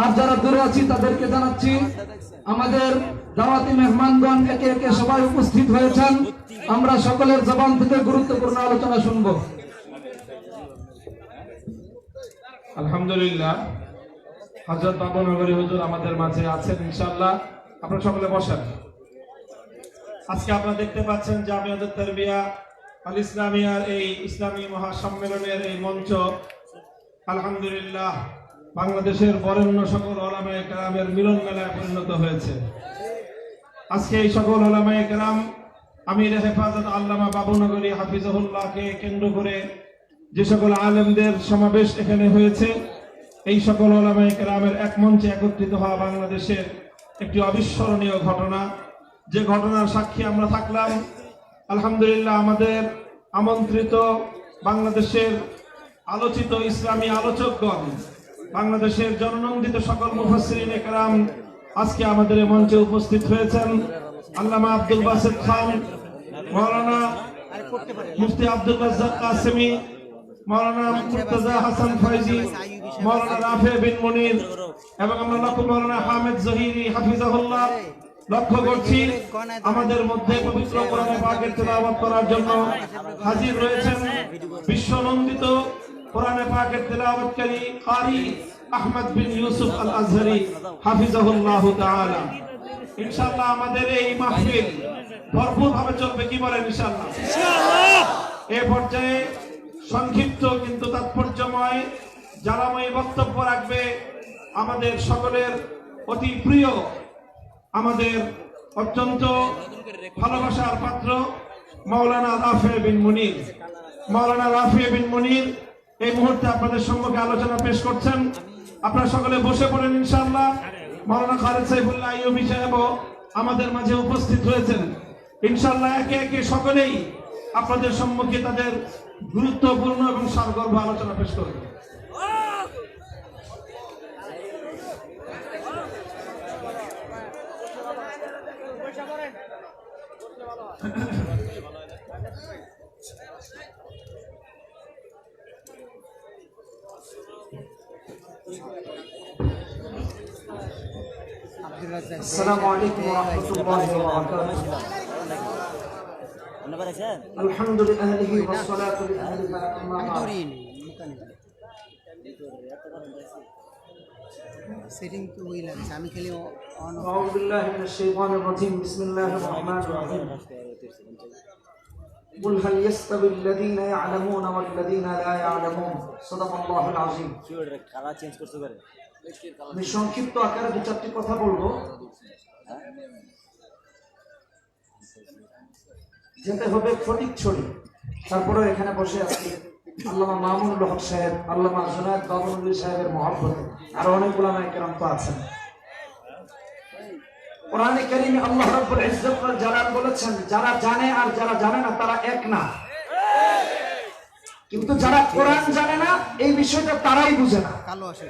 আর যারা দূরে আছি তাদেরকে জানাচ্ছি আমাদের দাওয়াতি মেহমানগণ একে একে সবাই উপস্থিত হয়েছেন। আমরা সকলের জবান থেকে গুরুত্বপূর্ণ আলোচনা শুনব। আলহামদুলিল্লাহ, হযরত বাবুনগরী হুজুর আমাদের মাঝে আছেন ইনশাআল্লাহ। আপনারা সকলে বসেন। আজকে আপনারা দেখতে পাচ্ছেন জামিয়াতুত তারবিয়া আল ইসলামিয়ার এই ইসলামী মহাসম্মেলনের এই মঞ্চ আলহামদুলিল্লাহ বাংলাদেশের বরেণ্য সকল উলামায়ে কেরামের মিলন মেলায় পরিণত হয়েছে। আজকে এই সকল উলামায়ে কেরাম আমির হেফাজত আল্লামা বাবুনগরী হাফিজাহুল্লাহকে কেন্দ্র করে যে সকল আলেমদের সমাবেশ এখানে হয়েছে, এই সকল উলামায়ে কেরামের এক মঞ্চে একত্রিত হওয়া বাংলাদেশের একটি অবিস্মরণীয় ঘটনা, যে ঘটনার সাক্ষী আমরা থাকলাম। আলহামদুলিল্লাহ, আমাদের আমন্ত্রিত বাংলাদেশের আলোচিত ইসলামী আলোচকগণ, বাংলাদেশের জননন্দিত সকল মুফাসসিরিনে কেরাম আজকে আমাদের এই মঞ্চে উপস্থিত হয়েছেন। আল্লামা আব্দুল বাসিত খান, মাওলানা মুফতি আব্দুল রাজ্জাক কাসেমি, মাওলানা মুর্তজা হাসান ফয়জি, মাওলানা রাফি বিন মুনির এবং আমরা মাওলানা হামিদ জহিরি হাফিজাহুল্লাহ লক্ষ্য করছি আমাদের মধ্যে পবিত্র কোরআনে পাকের তেলাওয়াত করার জন্য হাজির রয়েছেন বিশ্বনন্দিত কোরআনে পাকের তেলাওয়াতকারী কারি আহমদ বিন ইউসুফ আল আজহারি হাফিজাহুল্লাহ তাআলা। ইনশাআল্লাহ আমাদের এই মাহফিল ভরপুরভাবে চলবে, কি বলেন ইনশাআল্লাহ? এই পর্যায়ে সংক্ষিপ্ত কিন্তু তাৎপর্যময় জ্বালাময়ী বক্তব্য রাখবে আমাদের সকলের অতি প্রিয়, আমাদের অত্যন্ত ভালোবাসার পাত্র মাওলানা রাফি বিন মুনির। মাওলানা রাফি বিন মুনির এই মুহূর্তে আপনাদের সম্মুখে আলোচনা পেশ করছেন। আপনারা সকলে বসে পড়েন ইনশাআল্লাহ। মাওলানা খালেদ সাইফুল্লাহ আইয়ুবী সাহেবও আমাদের মাঝে উপস্থিত হয়েছেন। ইনশাআল্লাহ একে একে সকলেই আপনাদের সম্মুখে তাদের গুরুত্বপূর্ণ এবং সারগর্ভ আলোচনা পেশ করবেন। আসসালামু আলাইকুম ওয়া রাহমাতুল্লাহি ওয়া বারাকাতুহু। আলহামদুলিল্লাহ ওয়াস সালাতু লিল্লাহি আম্মা বা'দ। সেটিং তো ওই লাগছে, আমি খালি অন আউযু বিল্লাহি মিনাশ শাইতানির রাজীম। বিসমিল্লাহির রহমানির রহিম। قل هل يستوي الذين يعلمون والذين لا يعلمون صدق الله العظيم আমি সংক্ষিপ্ত আকারে দু চারটি কথা বলবো যেতে হবে ফটিকছড়ি তারপরে এখানে বসে আছি আল্লামা মামুনুল হক সাহেব আল্লামা জুনায়েদ বাবুল সাহেবের মহব্বতে আর অনেক উলামায়ে কেরাম তো আছেন কোরআনে কারীমে আল্লাহ রাব্বুল ইজ্জত ওয়াল জালাল বলেছেন যারা জানে আর যারা জানে না তারা এক না কিন্তু যারা কোরআন জানে না এই বিষয়টা তারাই বুঝে না কালো আসে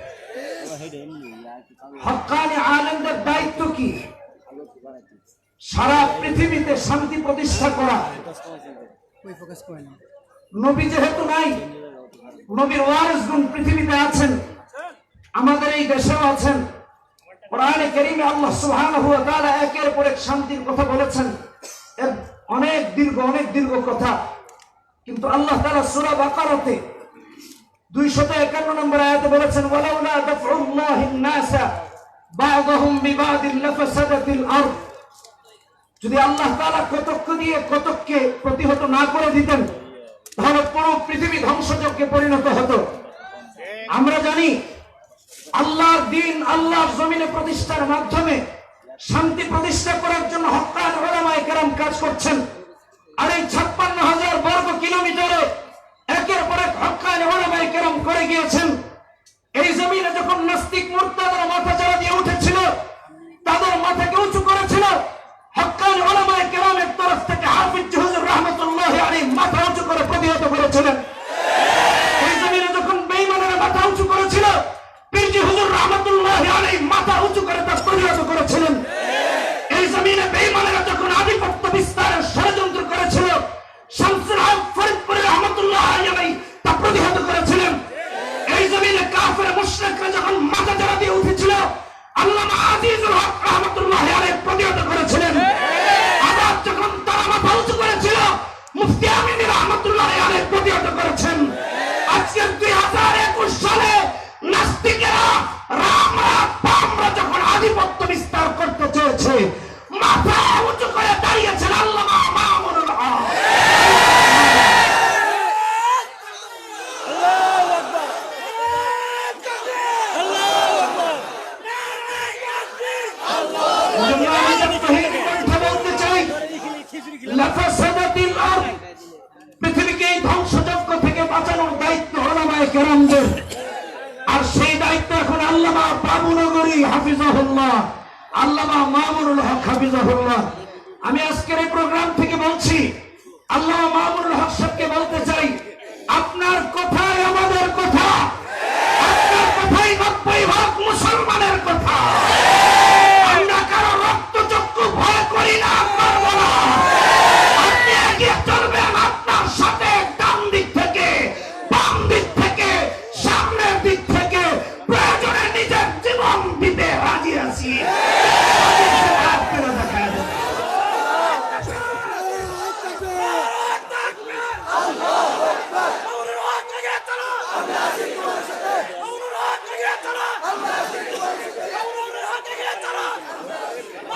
হক্কানি আলেমদের দায়িত্ব কি সারা পৃথিবীতে শান্তি প্রতিষ্ঠা করা ওই ফোকাস করে না নবী যেহেতু নাই নবীর ওয়ারিসগণ পৃথিবীতে আছেন আমাদের এই দেশেও আছেন কোরআনে কারীমে আল্লাহ সুবহানাহু ওয়া তাআলা একের পর এক শান্তির কথা বলেছেন এর অনেক দীর্ঘ কথা কিন্তু আল্লাহ তাআলা সূরা বাকারাতে 251 নম্বর আয়াতে বলেছেন ওয়ালাউলা দাফউল্লাহিন নাসা বা'দাহুম বিবাদিন লাফাসাদাতিল আরদ যদি আল্লাহ তাআলা কতক্য দিয়ে কতককে প্রতিহত না করে দিতেন তাহলে পুরো পৃথিবী ধ্বংসযজ্ঞে পরিণত হতো আমরা জানি আল্লাহর দ্বীন আল্লাহর জমিনে প্রতিষ্ঠার মাধ্যমে শান্তি প্রতিষ্ঠা করার জন্য হক্কানি উলামায়ে কেরাম কাজ করছেন আর এই ৫৬,০০০ বর্গ কিলোমিটারে একের পর এক হক্কানি উলামায়ে কেরাম করে গিয়েছেন এই জমিনে যখন নাস্তিক মুরতাদরা মাথা চাড়া দিয়ে উঠেছিল তাদের মাথাকে উঁচু করেছিল হক্কানি উলামায়ে কেরামের তরফ থেকে হাফিজ হুজুর রাহমাতুল্লাহি আলাইহি মাথা উঁচু করে প্রতিহত করেছিলেন এই জমিনে যখন বেঈমানেরা মাথা উঁচু করেছিল পীরজি হুজুর রাহমাতুল্লাহি আলাইহি মাথা উঁচু করে তা প্রতিহত করেছিলেন এই জমিনে বেঈমানেরা যখন আধিপত্য বিস্তারের ষড়যন্ত্র করেছিল শামসুল হক ফরিদপুরি রাহমাতুল্লাহি আলাইহি তা প্রতিহত করেছিলেন এই জমিনে কাফের মুশরিকরা যখন মাথা চাড়া দিয়ে উঠেছিল আল্লামা আজিজুল হক রাহমাতুল্লাহি আলাইহি প্রতিহত করেছিলেন আবার যখন তারা মাথা উঁচু করেছিল মুফতি আমিন রাহমাতুল্লাহি আলাইহি প্রতিহত করেছেন আজকে 2021 সালে নাস্তিকেরা বামরা যখন আধিপত্য বিস্তার করতে চেয়েছে মাথা উঁচু করে দাঁড়িয়েছেন আল্লামা মামুনুল হক পৃথিবীকে ধ্বংসযজ্ঞ থেকে বাঁচানোর দায়িত্ব উলামায়ে কেরামদের আর সেই দায়িত্ব এখন আল্লামা বাবুনগরী হাফিজাহুল্লাহ আল্লামা মামুনুল হক হাফিজাহুল্লাহ আমি আজকের এই প্রোগ্রাম থেকে বলছি আল্লামা মামুনুল হক সাহেবকে বলতে চাই আপনার কথাই আমাদের কথা আপনার কথাই ৯০% মুসলমানের কথা আমরা কারো রক্তচক্ষু ভয় করি না করব না আপনি এগিয়ে চলবেন আপনার সাথে ডান দিক থেকে বাম দিক থেকে সামনের দিক থেকে প্রয়োজনে নিজের জীবন দিতে রাজি আছি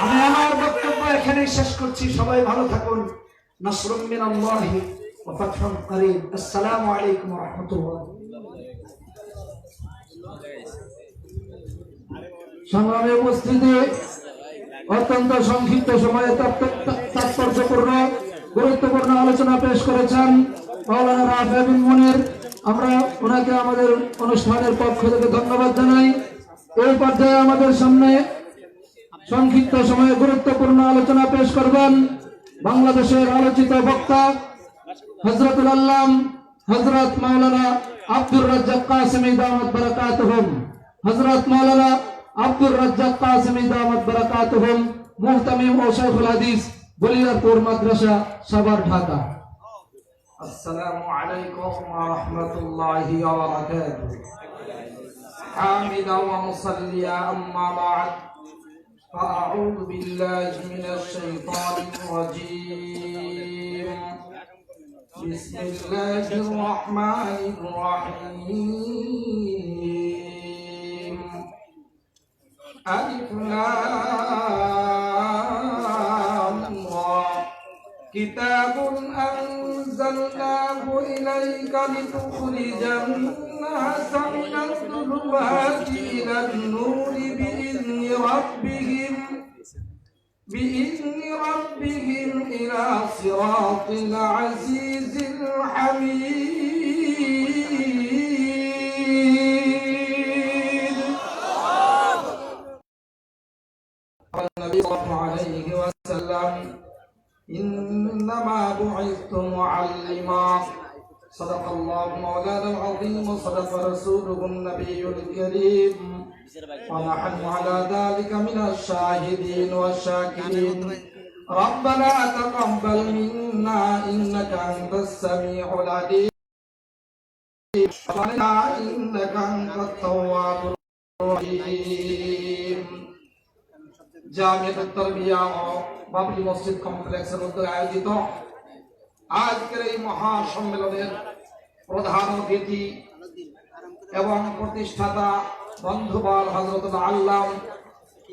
আমি আমার বক্তব্য এখানেই শেষ করছি সবাই ভালো থাকুন নাসরুম মিনাল্লাহি ওয়া ফাতহুন করিব আসসালামু আলাইকুম ওয়া রাহমাতুল্লাহ সংগ্রামে উপস্থিতি অত্যন্ত সংক্ষিপ্ত সময়ে তাৎপর্যপূর্ণ গুরুত্বপূর্ণ আলোচনা পেশ করেছেন মাওলানা রাফি বিন মুনির আমরা ওনাকে আমাদের অনুষ্ঠানের পক্ষ থেকে ধন্যবাদ জানাই এই পর্যায়ে আমাদের সামনে সংক্ষিপ্ত সময়ে গুরুত্বপূর্ণ আলোচনা পেশ করবেন বাংলাদেশের আলোচিত বক্তা হযরতুল আল্লাম হযরত মাওলানা আব্দুর রাজ্জাক কাসেমী দামাত বারাকাতুহুম হযরত মাওলানা আব্দুর রাজ্জাক কাসেমী দামাত বারাকাতুহুম মুহতামিম ও শাইখুল হাদিস বলিয়ারপুর মাদ্রাসা সাভার ঢাকা আসসালামু আলাইকুম ওয়া রাহমাতুল্লাহি ওয়া বারাকাতুহু হামিদা ওয়া মুসাল্লিয়া আম্মা বা'দ فأعوذ بالله من الشيطان الرجيم بسم الله الرحمن الرحيم ألف لام را كتاب أنزلناه أنزلناه إليك لتخرج الناس من الظلمات إلى النور بإذن ربهم إلى صراط العزيز الحميد. النبي صلى الله عليه وسلم إنما بعثت معلما. صدق الله مولانا العظيم وصدق رسوله النبي الكريم ونحن على ذلك من الشاهدين والشاكرين. ربنا تقبل منا إنك أنت السميع العليم ومنا إنك أنت التواب الرحيم. জামিয়াতুত তারবিয়া ও বাবরি মসজিদ কমপ্লেক্সের উদ্যোগে আয়োজিত আজকের এই মহা সম্মেলনের প্রধান অতিথি এবং প্রতিষ্ঠাতা বন্ধুবর হযরতুল আল্লাম,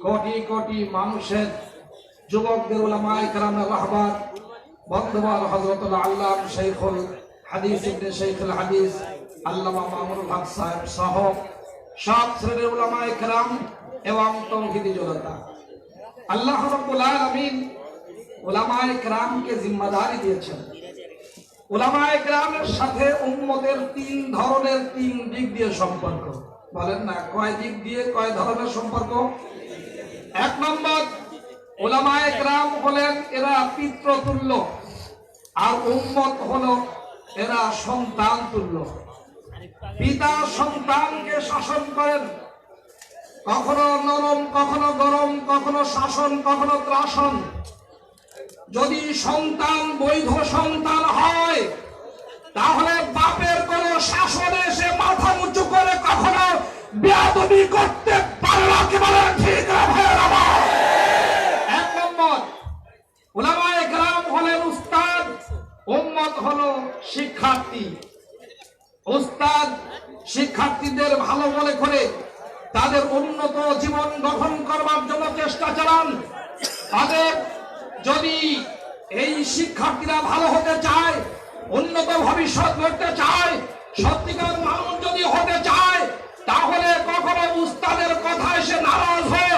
কোটি কোটি মানুষের যুবকদের উলামায়ে কেরামের রাহবার বন্ধুবর হযরতুল আল্লাম শাইখুল হাদিস ইবনে শাইখুল হাদিস আল্লামা মামুনুল হক সাহেব সহ সব শ্রেণীর উলামায়ে কেরাম এবং তৌহিদি জনতা, আল্লাহ রাব্বুল আলামিন উলামায়ে কেরামকে জিম্মাদারি দিয়েছেন। উলামায়ে কেরামের সাথে উম্মতের তিন ধরনের তিন দিক দিয়ে সম্পর্ক। বলেন না কয় দিক দিয়ে কয় ধরনের সম্পর্ক? এক নম্বর, উলামায়ে কেরাম হলেন এরা পিতৃতুল্য, আর উম্মত হলো এরা সন্তান তুল্য। পিতা সন্তানকে শাসন করেন, কখনো নরম কখনো গরম, কখনো শাসন কখনো ত্রাসন। যদি সন্তান বৈধ সন্তান হয় তাহলে বাপের কোন শাসনে সে মাথা উঁচু করে কখনো বেয়াদবি করতে পারে না। কি বলেন ঠিক না ভাইয়ের আমার? এক নম্বর, উলামায়ে কেরাম হলেন উস্তাদ, উম্মত হলো শিক্ষার্থী। উস্তাদ শিক্ষার্থীদের ভালো মনে করে তাদের উন্নত জীবন গঠন করবার জন্য চেষ্টা চালান। তাদের যদি এই শিক্ষার্থীরা ভালো হতে চায়, উন্নত ভবিষ্যৎ গড়তে চায়, সত্যিকার মানুষ যদি হতে চায়, তাহলে কখনো উস্তাদের কথায় সে নারাজ হয়ে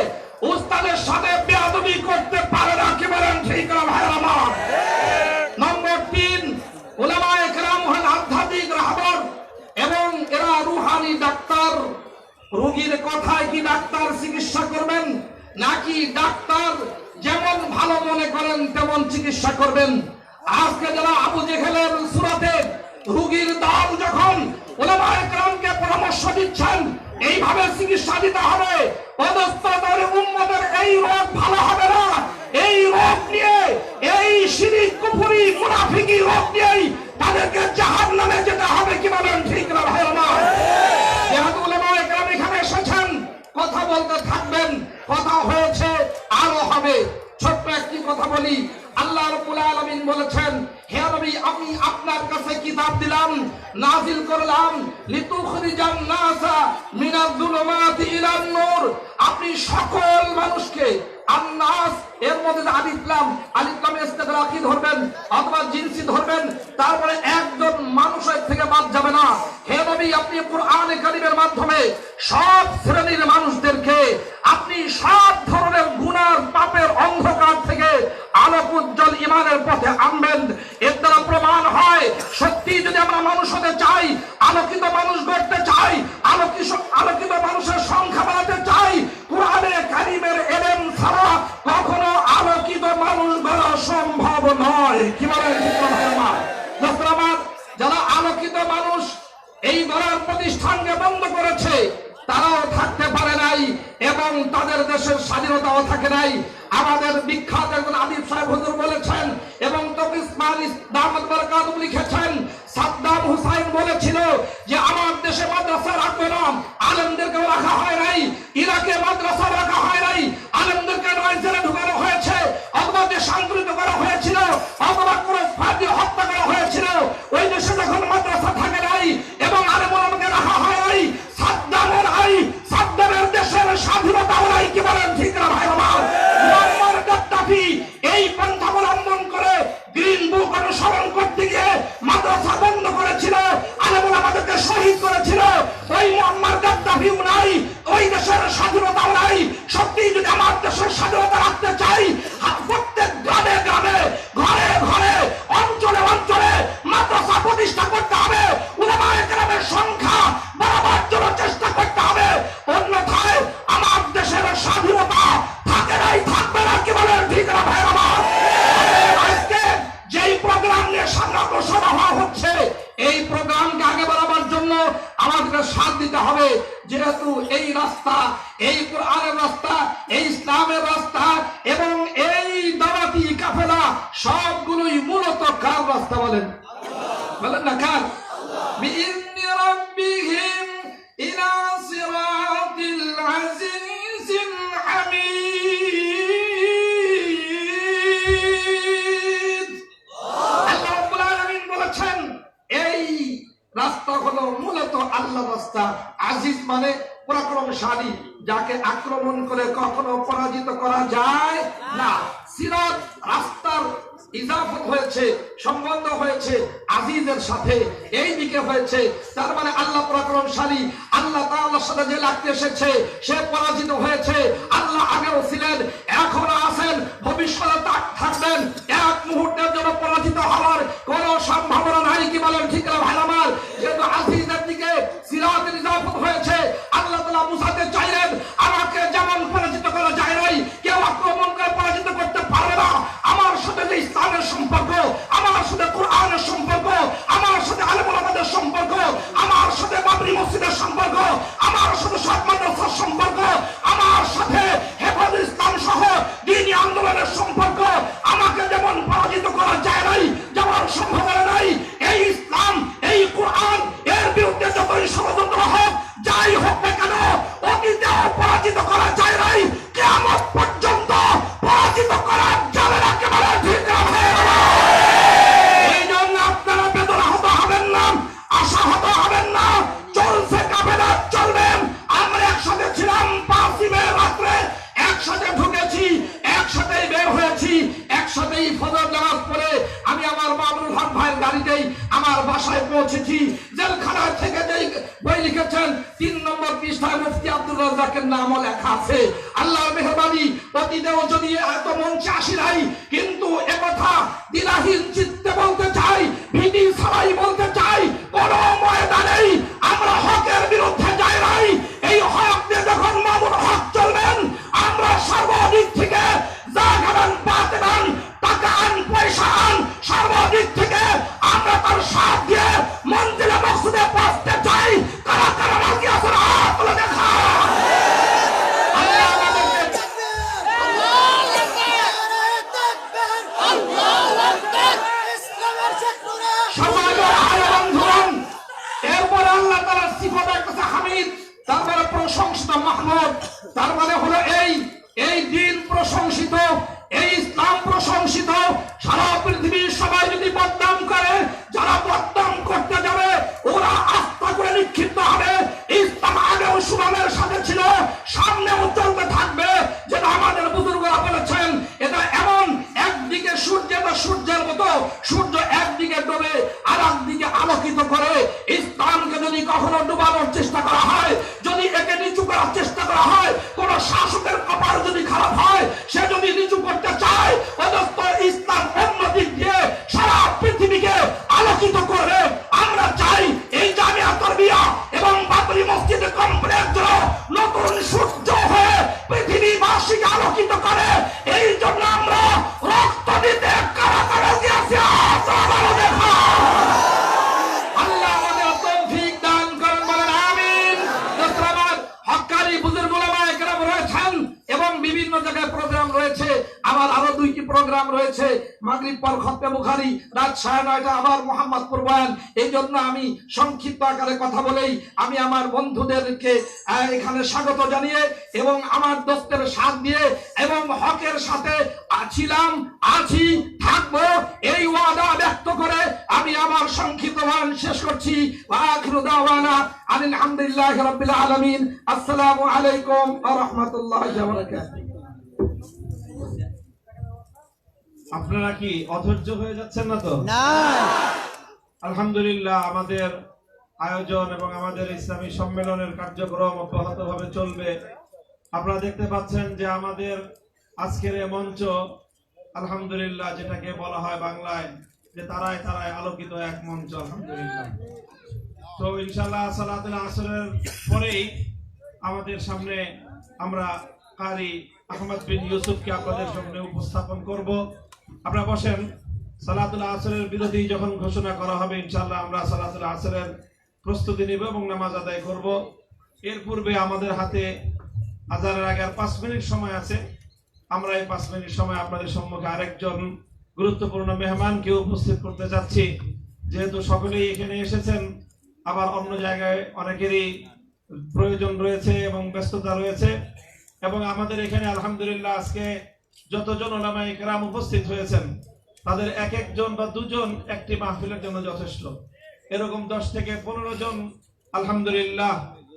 উস্তাদের সাথে বেয়াদবি করতে পারে না। কি বলেন ঠিক না ভাইয়ের আমার? নম্বর 3, উলামায়ে কেরাম হলেন আধ্যাত্মিক রাহবার এবং এরা রুহানি ডাক্তার। রোগীর কথায় কি ডাক্তার চিকিৎসা করবেন, নাকি ডাক্তার যেমন ভালো মনে করেন তেমন চিকিৎসা করবেন? আজকে যারা আবু জেহেলের সূরাতে রোগীর দল যখন উলামায়ে কেরামকে পরামর্শ দিচ্ছেন এইভাবে চিকিৎসা দিতে হবে, পদস্থতরে উম্মতের এই রোগ ভালো হবে না। এই রোগ নিয়ে, এই শিরক কুফরি মুনাফিকি রোগ নিয়েই তাদেরকে জাহান্নামে যেতে হবে। কি বলেন ঠিক না ভাই আমার? যেহেতু উলামায়ে কেরাম এখানে এসেছেন, কথা বলতে থাকবেন, কথা হয়েছে আরো হবে। ছোট্ট একটি কথা বলি, আল্লাহ রাব্বুল আলামিন বলেছেন, হে নবী আমি আপনার কাছে কিতাব দিলাম, নাজিল করলাম, লিতুখরিজান নাসা মিনাজ যুলুমাতি ইলান নূর। আপনি সকল মানুষকে, আন্নাস এর মধ্যে আলিফ লাম ইস্তিগরাকি ধরবেন অথবা জিনসি ধরবেন, তারপরে একজন মানুষের থেকে বাদ যাবে না। হে নবী আপনি কুরআনে কারীমের মাধ্যমে সব শ্রেণীর মানুষদেরকে আপনি সব ধরনের গুনাহ পাপের অন্ধকার থেকে আলোক উজ্জ্বল ঈমানের পথে আনবেন। এর দ্বারা প্রমাণ হয় সত্যি যদি আমরা মানুষ হতে চাই, আলোকিত মানুষ গড়তে চাই, আলোকিত মানুষের সংখ্যা বাড়াতে চাই, কুরআনে কারীমের ইলম ছাড়া কখনো আলোকিত মানুষ গড়া সম্ভব নয়। কি বলেন ঠিক না আমার? দোস্তরা আমার, যারা আলোকিত মানুষ এই গড়ার প্রতিষ্ঠানকে বন্ধ করেছে তারাও থাকতে পারে নাই এবং তাদের দেশের স্বাধীনতাও থাকে নাই। আমাদের বিখ্যাত একজন আদিব সাহেব হুজুর বলেছেন এবং তকিসমান দামাত বারাকাতুহু লিখেছেন, সাদ্দাম হুসাইন বলেছিল যে আমার দেশে মাদ্রাসা রাখবে না, আলেমদেরকে রাখা হয় নাই। ইরাকে মাদ্রাসা রাখা হয় নাই, আলেমদেরকে নয় জেলে ঢুকানো হয়েছে, অথবা দেশান্তরিত করা হয়েছিল, অথবা কোনো ফাঁদি হত্যা করা হয়েছিল। ওই দেশে যখন মাদ্রাসা থাকে নাই এবং আলেমকে রাখা হয় নাই, সাদ্দামের দেশের স্বাধীনতাও নাই। কি বলেন ঠিক না ভাই আমার? মুআম্মার গাদ্দাফি এই পন্থা অবলম্বন করে গ্রিন বুক অনুসরণ করতে গিয়ে এই কোরআনের রাস্তা, এই ইসলামের রাস্তা এবং এই দাওয়াতি কাফেলা সবগুলোই মূলত কার রাস্তা বলেন? বলেন না কার? বিইذن রাব্বিহিম ইলা সিরাতিল আজিজিল হামিদ। আল্লাহ রাব্বুল আলামিন বলেছেন এই রাস্তা হলো মূলত আল্লাহর রাস্তা। আজিজ মানে পরাক্রমশালী, যাকে আক্রমণ করে কখনো পরাজিত করা যায় না। সিরাত রাস্তার ইজাফত হয়েছে, সম্বন্ধ হয়েছে আজিজের সাথে, এই দিকে হয়েছে। তার মানে আল্লাহ পরাক্রমশালী, আল্লাহ তাআলার সাথে যে লাগতে এসেছে সে পরাজিত হয়েছে। আল্লাহ আগেও ছিলেন, এখনো আছেন, ভবিষ্যতে থাকবেন। এক মুহূর্তের জন্য পরাজিত হওয়ার কোনো সম্ভাবনা নাই। কি বলেন ঠিক না ভাই আমার? যেহেতু আজিজের দিকে সিরাতের ইজাফত হয়েছে, আল্লাহ তাআলা মুসাকে চাইলেন আমাকে যেমন পরাজিত করা যায় নাই, কেউ আক্রমণ করে পরাজিত করতে পারবে না। আমার সাথে যে ইসলামের সম্পর্ক, আমার সাথে কোরআনের সম্পর্ক, আমার সাথে আলেম ওলামাদের সম্পর্ক, আমার সাথে বাবরি মসজিদের সম্পর্ক, আমার সাথে সব মাদ্রাসার সম্পর্ক, আমার সাথে হেফাজত ইসলাম সহ দ্বীনি আন্দোলনের সম্পর্ক, আমাকে যেমন পরাজিত করা যায় নাই, যেমন সম্ভাবনা নাই, এই ইসলাম, এই কোরআন, এর বিরুদ্ধে যতই ষড়যন্ত্র হোক, যাই হোক না কেন, অতীতেও পরাজিত করা যায় নাই, কিয়ামত পর্যন্ত পরাজিত করা যাবে না। কেবল ঠিক না ভাইয়েরা? এই জন্য আপনারা বেদনাহত হবেন না, আশাহত হবেন না। চলছে কাফেলা, চলবেন। আমরা একসাথে ছিলাম 5 মে রাত্রে, একসাথে ঢুকেছি, একসাথেই বের হয়েছি, একসাথেই ফজর নামাজ পড়ে আমি আমার মামুনুল হক ভাইয়ের গাড়িতেই আমার বাসায় পৌঁছেছি। জেলখানা থেকে যেই বই লিখেছেন 3 নম্বর পৃষ্ঠায় মুফতি আব্দুর রাজ্জাকের নামও লেখা আছে। আল্লাহর মেহেরবানি, অতীতেও যদি এত মঞ্চে আসি নাই, কিন্তু একথা দিলাহীন চিত্তে বলতে চাই, ভীতি ছাড়াই বলতে চাই, কোন ময়দানেই আমরা হকের বিরুদ্ধে যাই নাই। এই হক দিয়ে যখন মামুন হক চলবেন, আমরা সর্বদিক থেকে যা খাবেন, পাতে দেন, টাকা আন, পয়সা আন, সর্বদিক থেকে আমরা তার সাথ দিয়ে মন্দিরে মসজিদে পৌঁছতে চাই। কারা কারা রাজি আছেন হাত তুলে দেখা। আল্লাহ আমাদেরকে সমাজের আয় বন্ধুগণ, এরপরে আল্লাহ তাআলার সিফাত একটা হামিদ, তারপরে প্রশংসিত মাহমুদ। তার মানে হলো এই দিন প্রশংসিত, এই ইসলাম প্রশংসিত। সারা পৃথিবীর সবাই যদি বদনাম করে, যারা বদনাম করতে যাবে ওরা আস্থা করে নিক্ষিপ্ত হবে। ইসলাম আগেও সুনামের সাথে ছিল, সামনেও চলতে থাকবে। যেটা আমাদের বুজুর্গরা বলেছেন, এটা এমন একদিকে সূর্যের মতো, সূর্য একদিকে ডোবে আর একদিকে আলোকিত করে। ইসলামকে যদি কখনো ডুবানোর চেষ্টা করা হয়, যদি একে নিচু করার চেষ্টা করা হয়, কোন শাসকের কপাল যদি খারাপ হয়, সে যদি নিচু করতে চায়, অথচ ইসলাম অন্য দিক দিয়ে সারা পৃথিবীকে আলোকিত করবে। আমরা চাই এই জামিয়া তারবিয়া এবং বাবরি মসজিদ কমপ্লেক্স নতুন সূর্য হয়ে পৃথিবীবাসীকে আলোকিত করে। এই জন্য আমরা রক্ত দিতে কারা কারা দিয়েছি, আপনারা দেখা। আল্লাহ আমাদের তৌফিক দান করেন, বলেন আমিন। দোস্তরাম, হক্কানি বুজুর্গ উলামায়ে কেরাম রয়েছেন এবং বিভিন্ন জায়গায় প্রোগ্রাম রয়েছে। আমার আরো 2টি প্রোগ্রাম রয়েছে, মাগরিব পর খতমে বুখারী, রাত 9:30 আবার মুহাম্মদপুর বয়ান। এই জন্য আমি সংক্ষিপ্ত আকারে কথা বলেই আমি আমার বন্ধুদেরকে এখানে স্বাগত জানিয়ে এবং আমার দোস্তের সাথ দিয়ে এবং হকের সাথে ছিলাম, আছি, থাকবো, এই ওয়াদা ব্যক্ত করে আমি আমার সংক্ষিপ্ত বয়ান শেষ করছি। ওয়া আখিরু দাওয়ানা আলহামদুলিল্লাহি রাব্বিল আলামিন। আসসালামু আলাইকুম ওয়া রাহমাতুল্লাহি ওয়া বারাকাতুহু। আপনারা কি অধৈর্য হয়ে যাচ্ছেন না তো? আলহামদুলিল্লাহ, আমাদের আয়োজন এবং আমাদের ইসলামী সম্মেলনের কার্যক্রম অব্যাহতভাবে চলবে। আপনারা দেখতে পাচ্ছেন যে আমাদের আজকের এই মঞ্চ, আলহামদুলিল্লাহ, যেটাকে বলা হয় বাংলায় যে তারায় তারায় আলোকিত এক মঞ্চ, আলহামদুলিল্লাহ। তো ইনশাআল্লাহ সালাতুল আসরের পরেই আমাদের সামনে আমরা কারি আহমদ বিন ইউসুফকে আপনাদের সামনে উপস্থাপন করব। আপনারা বসেন। সালাতুল আসরের বিরতি যখন ঘোষণা করা হবে, ইনশাআল্লাহ আমরা সালাতুল আসরের প্রস্তুতি নিব এবং নামাজ আদায় করব। এর পূর্বে আমাদের হাতে আজানের আগে আর 5 মিনিট সময় আছে। আমরা এই 5 মিনিট সময় আপনাদের সম্মুখে আরেকজন গুরুত্বপূর্ণ মেহমানকে উপস্থিত করতে যাচ্ছি। যেহেতু সকলেই এখানে এসেছেন, আবার অন্য জায়গায় অনেকেরই প্রয়োজন রয়েছে এবং ব্যস্ততা রয়েছে, এবং আমাদের এখানে আলহামদুলিল্লাহ আজকে যতজন উলামায়ে কেরাম উপস্থিত হয়েছেন তাদের এক একজন বা দুজন একটি মাহফিলের জন্য যথেষ্ট। এরকম 10 থেকে 15 জন আলহামদুলিল্লাহ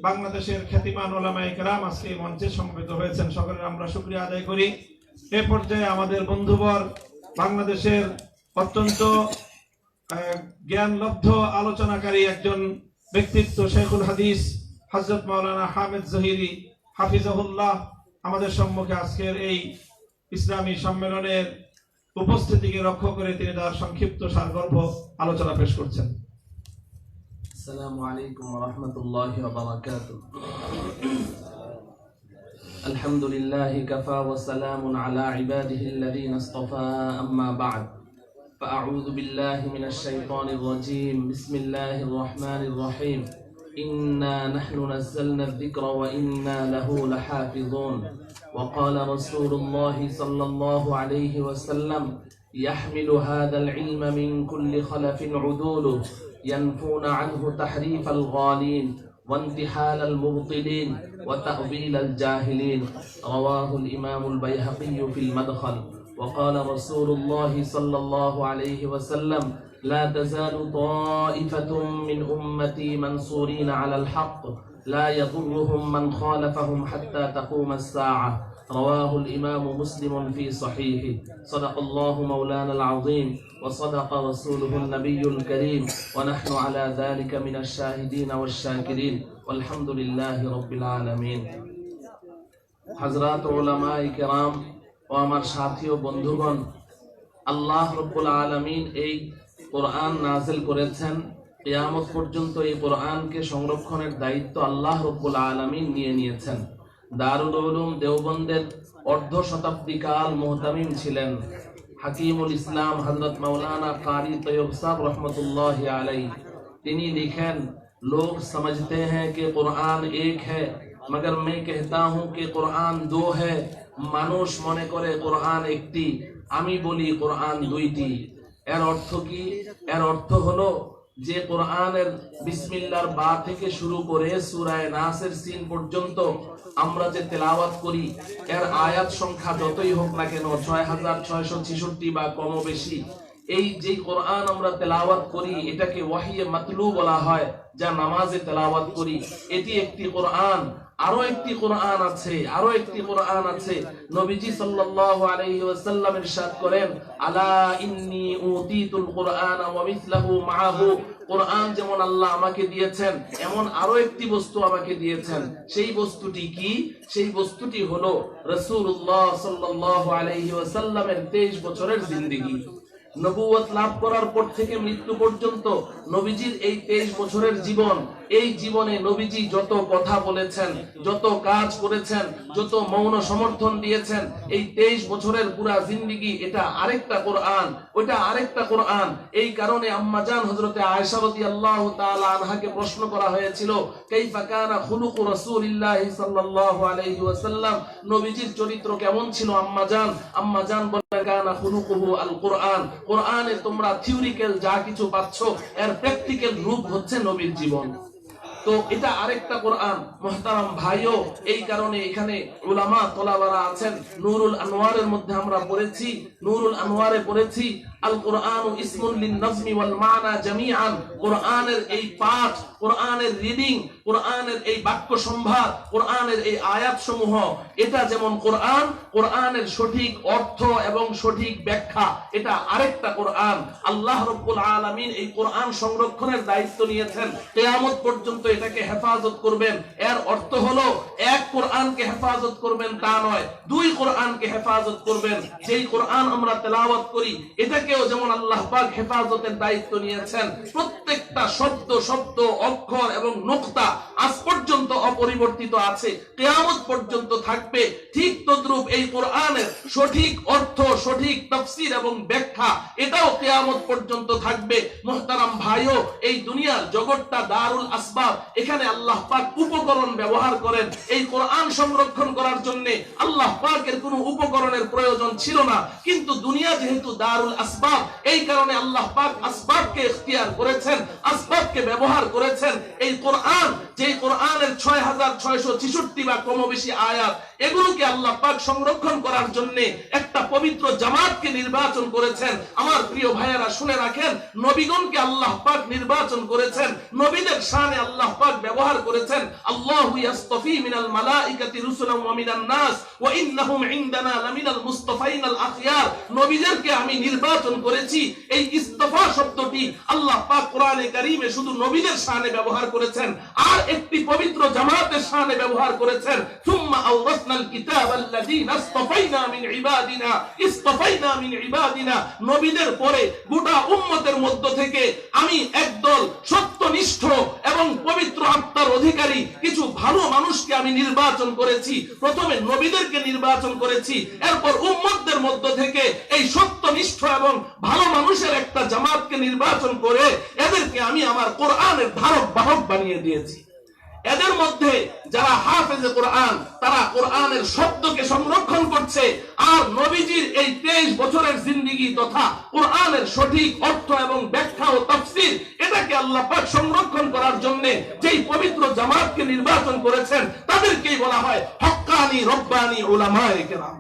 বাংলাদেশের খ্যাতিমান উলামায়ে কেরাম আজকে এই মঞ্চে সমবেত হয়েছেন। সকলের আমরা শুকরিয়া আদায় করি। এ পর্যায়ে আমাদের বন্ধুবর বাংলাদেশের অত্যন্ত জ্ঞানলব্ধ আলোচনাকারী একজন ব্যক্তিত্ব শেখুল হাদিস হযরত মাওলানা হামিদ জহিরি হাফিজাহুল্লাহ আমাদের সম্মুখে আজকের এই ইসলামী সম্মেলনের উপস্থিতিকে লক্ষ্য করে তিনি তার সংক্ষিপ্ত সারগর্ভ আলোচনা পেশ করছেন। আসসালামু আলাইকুম ওয়া রাহমাতুল্লাহি ওয়া বারাকাতুহু। আলহামদুলিল্লাহি কাফা ওয়া সালামুন আলা ইবাদিহিল্লাযীনা ইসতাফা, আম্মা বা'দ। ফাআউযু বিল্লাহি মিনাশ শাইতানির রাজীম। বিসমিল্লাহির রাহমানির রাহিম। ইন্না নাহনু নাযালনা যিকরা ওয়া ইন্না লাহু লাহাফিযুন। ওয়া ক্বালা রাসূলুল্লাহি সাল্লাল্লাহু আলাইহি ওয়াসাল্লাম يحمل هذا العلم من كل خلف عدوله ينفون عنه تحريف الغالين وانتحال المبطلين وتأويل الجاهلين. رواه الإمام البيهقي في المدخل. وقال رسول الله صلى الله عليه وسلم لا تزال طائفة من أمتي منصورين على الحق لا يضرهم من خالفهم حتى تقوم الساعة. رواه الإمام مسلم في صحيحه. صدق الله مولانا العظيم وصدق رسوله النبي الكريم ونحن على ذلك من الشاهدين والشاكرين والحمد لله رب العالمين. حضرات علماء کرام ও আমার সাথী ও বন্ধুগণ, আল্লাহ রব্বুল আলামিন এই কোরআন নাযিল করেছেন। কিয়ামত পর্যন্ত এই কোরআনকে সংরক্ষণের দায়িত্ব আল্লাহ রব্বুল আলামিন নিয়েছেন। দারুল উলুম দেওবন্দের অর্ধ শতাব্দী কাল মুহতামিম ছিলেন হাকিমুল ইসলাম হযরত মাওলানা কারি তৈয়ব সাহেব रहमतुल्लाहि अलैहि। তিনি লিখেন, लोग समझते हैं कि कुरान एक है मगर मैं कहता हूँ कि कुरान दो है। মানুষ মনে করে কোরআন একটি, আমি বলি কোরআন দুইটি। এর অর্থ কি? এর অর্থ হলো যে কোরআনের বিসমিল্লাহর বা থেকে শুরু করে সূরা নাসের সিন পর্যন্ত আমরা যে তেলাওয়াত করি, এর আয়াত সংখ্যা যতই হোক না কেন 6666 বা কম বেশি, এই যে কোরআন আমরা তেলাওয়াত করি এটাকে ওয়াহিয়ে মাতলু বলা হয়, যা নামাজে তেলাওয়াত করি। এটি একটি কোরআন। আরো একটি কোরআন আছে, আরো একটি কোরআন আছে। নবীজি সাল্লাল্লাহু আলাইহি ওয়াসাল্লাম ইরশাদ করেন, আলা ইন্নী উতিতুল কুরআন ওয়া মিসলাহু মাআহু। কোরআন যেমন আল্লাহ আমাকে দিয়েছেন, এমন আরো একটি বস্তু আমাকে দিয়েছেন। সেই বস্তুটি কি? সেই বস্তুটি হলো রাসূলুল্লাহ সাল্লাল্লাহু আলাইহি ওয়াসাল্লামের 23 বছরের জিন্দেগি। নবুয়ত লাভ করার পর থেকে মৃত্যু পর্যন্ত নবীজির এই 23 বছরের জীবন, এই জীবনে নবীজি যত কথা বলেছেন, যত কাজ করেছেন, যত মৌন সমর্থন দিয়েছেন, এই 23 বছরের পুরা জিন্দেগি এটা আরেকটা কোরআন, ওটা আরেকটা কোরআন। এই কারণে আম্মা জান হযরতে আয়েশা রাদিয়াল্লাহু তাআলা আনহাকে প্রশ্ন করা হয়েছিল, কাইফা কানা খুলুকু রাসূলিল্লাহি সাল্লাল্লাহু আলাইহি ওয়াসাল্লাম, নবীজির চরিত্র কেমন ছিল আম্মা জান? আম্মা জান বলেন, কানা খুলুকুহু আল কুরআন। কোরআনে তোমরা থিওরিক্যাল যা কিছু পাচ্ছ, এর প্র্যাকটিক্যাল রূপ হচ্ছে নবীর জীবন। তো এটা আরেকটা কোরআন। মুহতারাম ভাইও, এই কারণে এখানে উলামা তোলাবারা আছেন। নূরুল আনওয়ারের মধ্যে আমরা পড়েছি, নূরুল আনওয়ারে পড়েছি, আল কুরআনু ইসমুন লিন নাজমি ওয়াল মানা জামিআন। কোরআনের এই পাঠ, কোরআনের রিডিং, কোরআনের এই বাক্য সম্ভার, কোরআনের এই আয়াত সমূহ, এটা যেমন কোরআন, কোরআনের সঠিক অর্থ এবং সঠিক ব্যাখ্যা এটা আরেকটা কোরআন। আল্লাহ রাব্বুল আলামিন এই কোরআন সংরক্ষণের দায়িত্ব নিয়েছেন। কিয়ামত পর্যন্ত এটাকে হেফাজত করবেন। এর অর্থ হলো এক কোরআনকে হেফাজত করবেন তা নয়, দুই কোরআনকে হেফাজত করবেন। যেই কোরআন আমরা তেলাওয়াত করি এটাকেও যেমন আল্লাহ পাক হেফাজতের দায়িত্ব নিয়েছেন। প্রত্যেকটা শব্দ, অক্ষর এবং নুকতা আজ পর্যন্ত অপরিবর্তিত আছে, কিয়ামত পর্যন্ত থাকবে। ঠিক তদ্রুপ তদ্রূপ এই কোরআনের সঠিক অর্থ, সঠিক তাফসীর এবং ব্যাখ্যা এটাও কিয়ামত পর্যন্ত থাকবে। মুহতারাম ভাইও, এই দুনিয়ার জগৎটা দারুল আসবাব, এখানে আল্লাহ পাক উপকরণ ব্যবহার করেন। এই কোরআন সংরক্ষণ করার জন্য আল্লাহ পাকের কোনো উপকরণের প্রয়োজন ছিল না, কিন্তু দুনিয়া যেহেতু দারুল আসবাব, এই কারণে আল্লাহ পাক আসবাবকে ইখতিয়ার করেছেন, আসবাবকে ব্যবহার করেছেন। এই কোরআন, যেই কোরআনের 6666 বা কম বেশি আয়াত, এগুলোকে আল্লাহ পাক সংরক্ষণ করার জন্য একটা পবিত্র জামাতকে নির্বাচন করেছেন। আমার প্রিয় ভাইয়েরা শুনে রাখেন, নবীগণকে আল্লাহ পাক নির্বাচন করেছেন, নবীদের শানে আল্লাহ পাক ব্যবহার করেছেন। আল্লাহু ইয়াসতাফি মিনাল মালাইকাতি রুসুলান ওয়া মিনান নাস ওয়া ইন্নাহুম ইনদানা লামিনাল মুস্তাফাইনাল আখিয়ার। নবীদেরকে আমি নির্বাচন করেছি। এই ইস্তিফা শব্দটি আল্লাহ পাক কোরআনে কারীমে শুধু নবীদের শানে ব্যবহার করেছেন, আর একটি পবিত্র জামাতের শানে ব্যবহার করেছেন। সুম্মা আওরাসনাল কিতাবাল্লাযীনা ইসতাফাইনা মিন ইবাদিনা ইসতাফাইনা মিন ইবাদিনা। নবীদের পরে গোটা উম্মতের মধ্য থেকে আমি একদল সত্যনিষ্ঠ এবং পবিত্র আত্মার অধিকারী কিছু ভালো মানুষকে আমি নির্বাচন করেছি। প্রথমে নবীদেরকে নির্বাচন করেছি, এরপর উম্মতদের মধ্য থেকে এই সত্যনিষ্ঠ এবং ভালো মানুষের একটা জামাতকে নির্বাচন করে এদেরকে আমি আমার কোরআনের ধারক বাহক বানিয়ে দিয়েছি। এদের মধ্যে যারা হাফেজে কোরআন, তারা কোরআনের শব্দকে সংরক্ষণ করছে, আর নবীজির এই 23 বছরের জিন্দেগি তথা কোরআনের সঠিক অর্থ এবং ব্যাখ্যা ও তাফসীর, এটাকে আল্লাহ পাক সংরক্ষণ করার জন্য যেই পবিত্র জামাতকে নির্বাচন করেছেন, তাদেরকেই বলা হয় হক্কানি রব্বানি উলামায়ে কেরাম।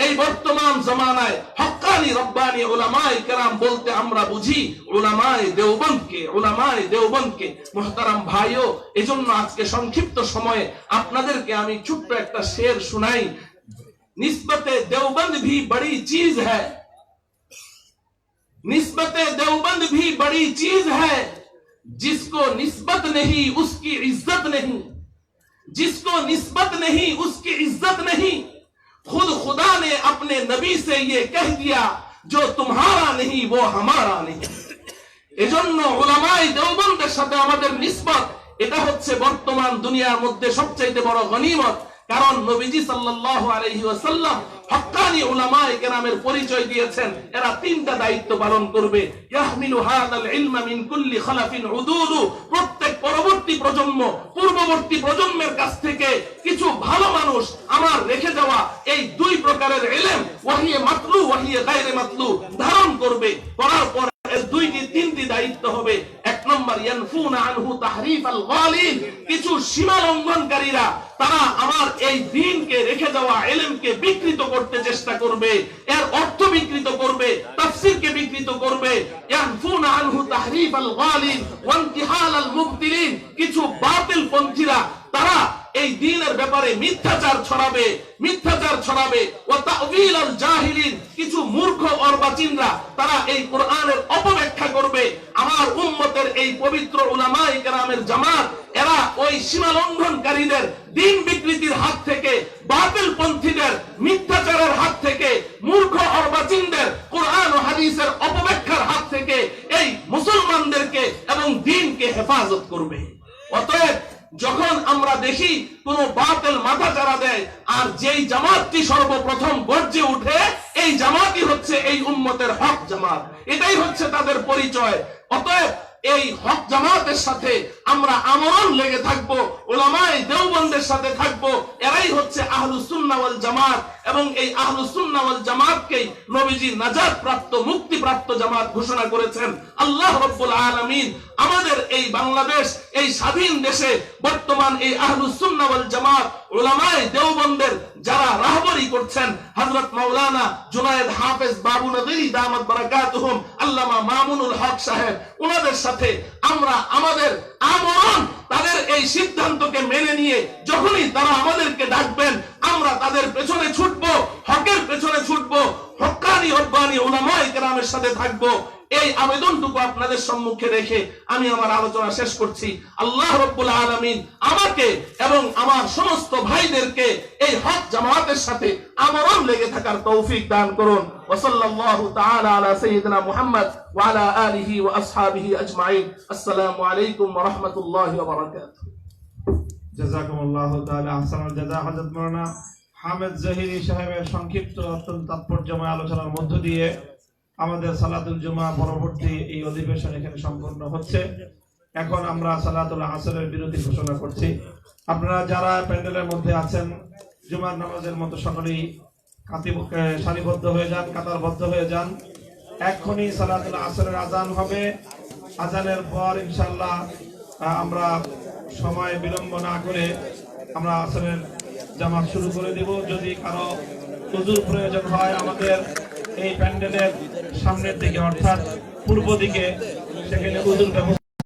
এই বর্তমান জামানায় হক্কানি রব্বানি উলামায়ে কেরাম বলতে আমরা বুঝি উলামায়ে দেওবন্দকে, উলামায়ে দেওবন্দকে। মুহতারাম ভাইও, এজন্য আজকে সংক্ষিপ্ত সময়ে আপনাদেরকে আমি ছোট্ট একটা শের শুনাই। নিসবতে দেওবন্দ ভি বড়ি চিজ হ্যায়, निस्बते देवबंद भी बड़ी चीज है, जिसको निस्बत नहीं उसकी इज्जत नहीं, जिसको निस्बत नहीं उसकी इज्जत नहीं। खुद खुदा ने अपने नबी से ये कह दिया, जो तुम्हारा नहीं वो हमारा नहीं। এজন্য উলামায়ে দেওবন্দের সাথে আমাদের নিসবত, এটা হচ্ছে বর্তমান দুনিয়ার মধ্যে সবচেয়ে বড় গনিমত। কারণ নবীজি সাল্লাল্লাহু আলাইহি ওয়াসাল্লাম হক্কানি উলামায়ে কেরামের পরিচয় দিয়েছেন, এরা তিনটা দায়িত্ব পালন করবে। ইয়াহমিলু হাযাল ইলমা মিন কুল্লি খালাফিন উদুদু। প্রত্যেক পরবর্তী প্রজন্ম পূর্ববর্তী প্রজন্মের কাছ থেকে কিছু ভালো মানুষ আমার রেখে যাওয়া এই দুই প্রকারের ইলম, ওয়াহিয়ে মাতলু ওয়াহিয়ে গায়রে মাতলু, ধারণ করবে। করার পর তিনটি দায়িত্ব হবে। এক নম্বর, ইয়ানফুনা আনহু তাহরিফাল গালিন। কিছু সীমা লঙ্ঘনকারীরা তারা আমার এই দ্বীনকে রেখে যাওয়া ইলমকে বিকৃত করতে চেষ্টা করবে, এর অর্থ বিকৃত করবে, তাফসীরকে বিকৃত করবে। ইয়ানফুনা আনহু তাহরিফাল গালিন ওয়া ইনতিহালাল মুবতিলিন। কিছু বাতিল পন্থীরা তারা এই দ্বীনের ব্যাপারে মিথ্যাচার ছড়াবে, মিথ্যাচার ছড়াবে। ওয়া তা'ওয়িলাল জাহিলিন। কিছু মূর্খ অর্বাচীনরা তারা এই কোরআনের অপব্যাখ্যা করবে। আমার উম্মতের এই পবিত্র উলামায়ে কেরামের জামাত, এরা ওই সীমা লঙ্ঘনকারীদের, দ্বীন বিকৃতির হাত থেকে, বাতিল পন্থীদের মিথ্যাচারের হাত থেকে, মূর্খ অর্বাচীনদের কোরআন ও হাদিসের অপব্যাখ্যার হাত থেকে এই মুসলমানদেরকে এবং দ্বীনকে হেফাজত করবে। অতএব যখন আমরা দেখি কোন বাতিল মাথা চাড়া দেয়, আর যেই জামাতটি সর্বপ্রথম গর্জে উঠে, এই জামাতই হচ্ছে এই উম্মতের হক জামাত, এটাই হচ্ছে তাদের পরিচয়। অতএব এই হক জামাতের সাথে আমরা আমরণ লেগে থাকবো, উলামায়ে দেওবন্দের সাথে থাকবো। এরাই হচ্ছে আহলুস সুন্নাহ ওয়াল জামাত, এবং এই আহলুস সুন্নাহ ওয়াল জামাতকেই নবীজি নাজাত প্রাপ্ত, মুক্তি প্রাপ্ত জামাত ঘোষণা করেছেন। আল্লাহ রাব্বুল আলামিন আমাদের এই বাংলাদেশ, এই স্বাধীন দেশে বর্তমান এই আহলুস সুন্নাহ ওয়াল জামাত উলামায়ে দেওবন্দের যারা রাহবরি করছেন, হযরত মাওলানা জুনায়েদ হাফেজ বাবু নদী দামাত বারাকাতুহুম, আল্লামা মামুনুল হক সাহেব, ওনাদের সাথে আমরা আমাদের আমরণ, তাদের এই সিদ্ধান্তকে মেনে নিয়ে যখনই তারা আমাদেরকে ডাকবেন, আমরা তাদের পেছনে ছুটবো, হকের পেছনে ছুটবো, হক্কানি রব্বানি উলামায়ে কেরামের সাথে থাকবো। এই আবেদনটুকু আপনাদের সম্মুখে রেখে আমি আমার আলোচনা শেষ করছি। আল্লাহ রাব্বুল আলামিন আমাকে এবং আমার সমস্ত ভাইদেরকে এই হক জামাতের সাথে আমরণ লেগে থাকার তৌফিক দান করুন। ওয়া সাল্লাল্লাহু তাআলা আলা সাইয়্যিদিনা মুহাম্মদ ওয়া আলা আলিহি ওয়া আসহাবিহি আজমাইন। আসসালামু আলাইকুম ওয়া রাহমাতুল্লাহি ওয়া বারাকাতুহু। জাযাকুমুল্লাহু তাআলা আহসানুল জাযা। হযরত মাওলানা হামেদ জহিরি সাহেবের সংক্ষিপ্ত অত্যন্ত তাৎপর্যময় আলোচনার মধ্য দিয়ে আমাদের সালাতুল জুমা পরবর্তী এই অধিবেশন এখানে সম্পন্ন হচ্ছে। এখন আমরা সালাতুল আসরের বিরতি ঘোষণা করছি। আপনারা যারা প্যান্ডেলের মধ্যে আছেন জুমার নামাজের মতো সকলেই সারিবদ্ধ হয়ে যান, কাতারবদ্ধ হয়ে যান। এক্ষুনি সালাতুল আসরের আজান হবে। আজানের পর ইনশাআল্লাহ আমরা সময় বিলম্ব না করে আমরা আসরের জামাত শুরু করে দেব। যদি কারো উযুর প্রয়োজন হয় আমাদের এই প্যান্ডেলের সামনের দিকে অর্থাৎ পূর্ব দিকে সেখানে উযুর ব্যবস্থা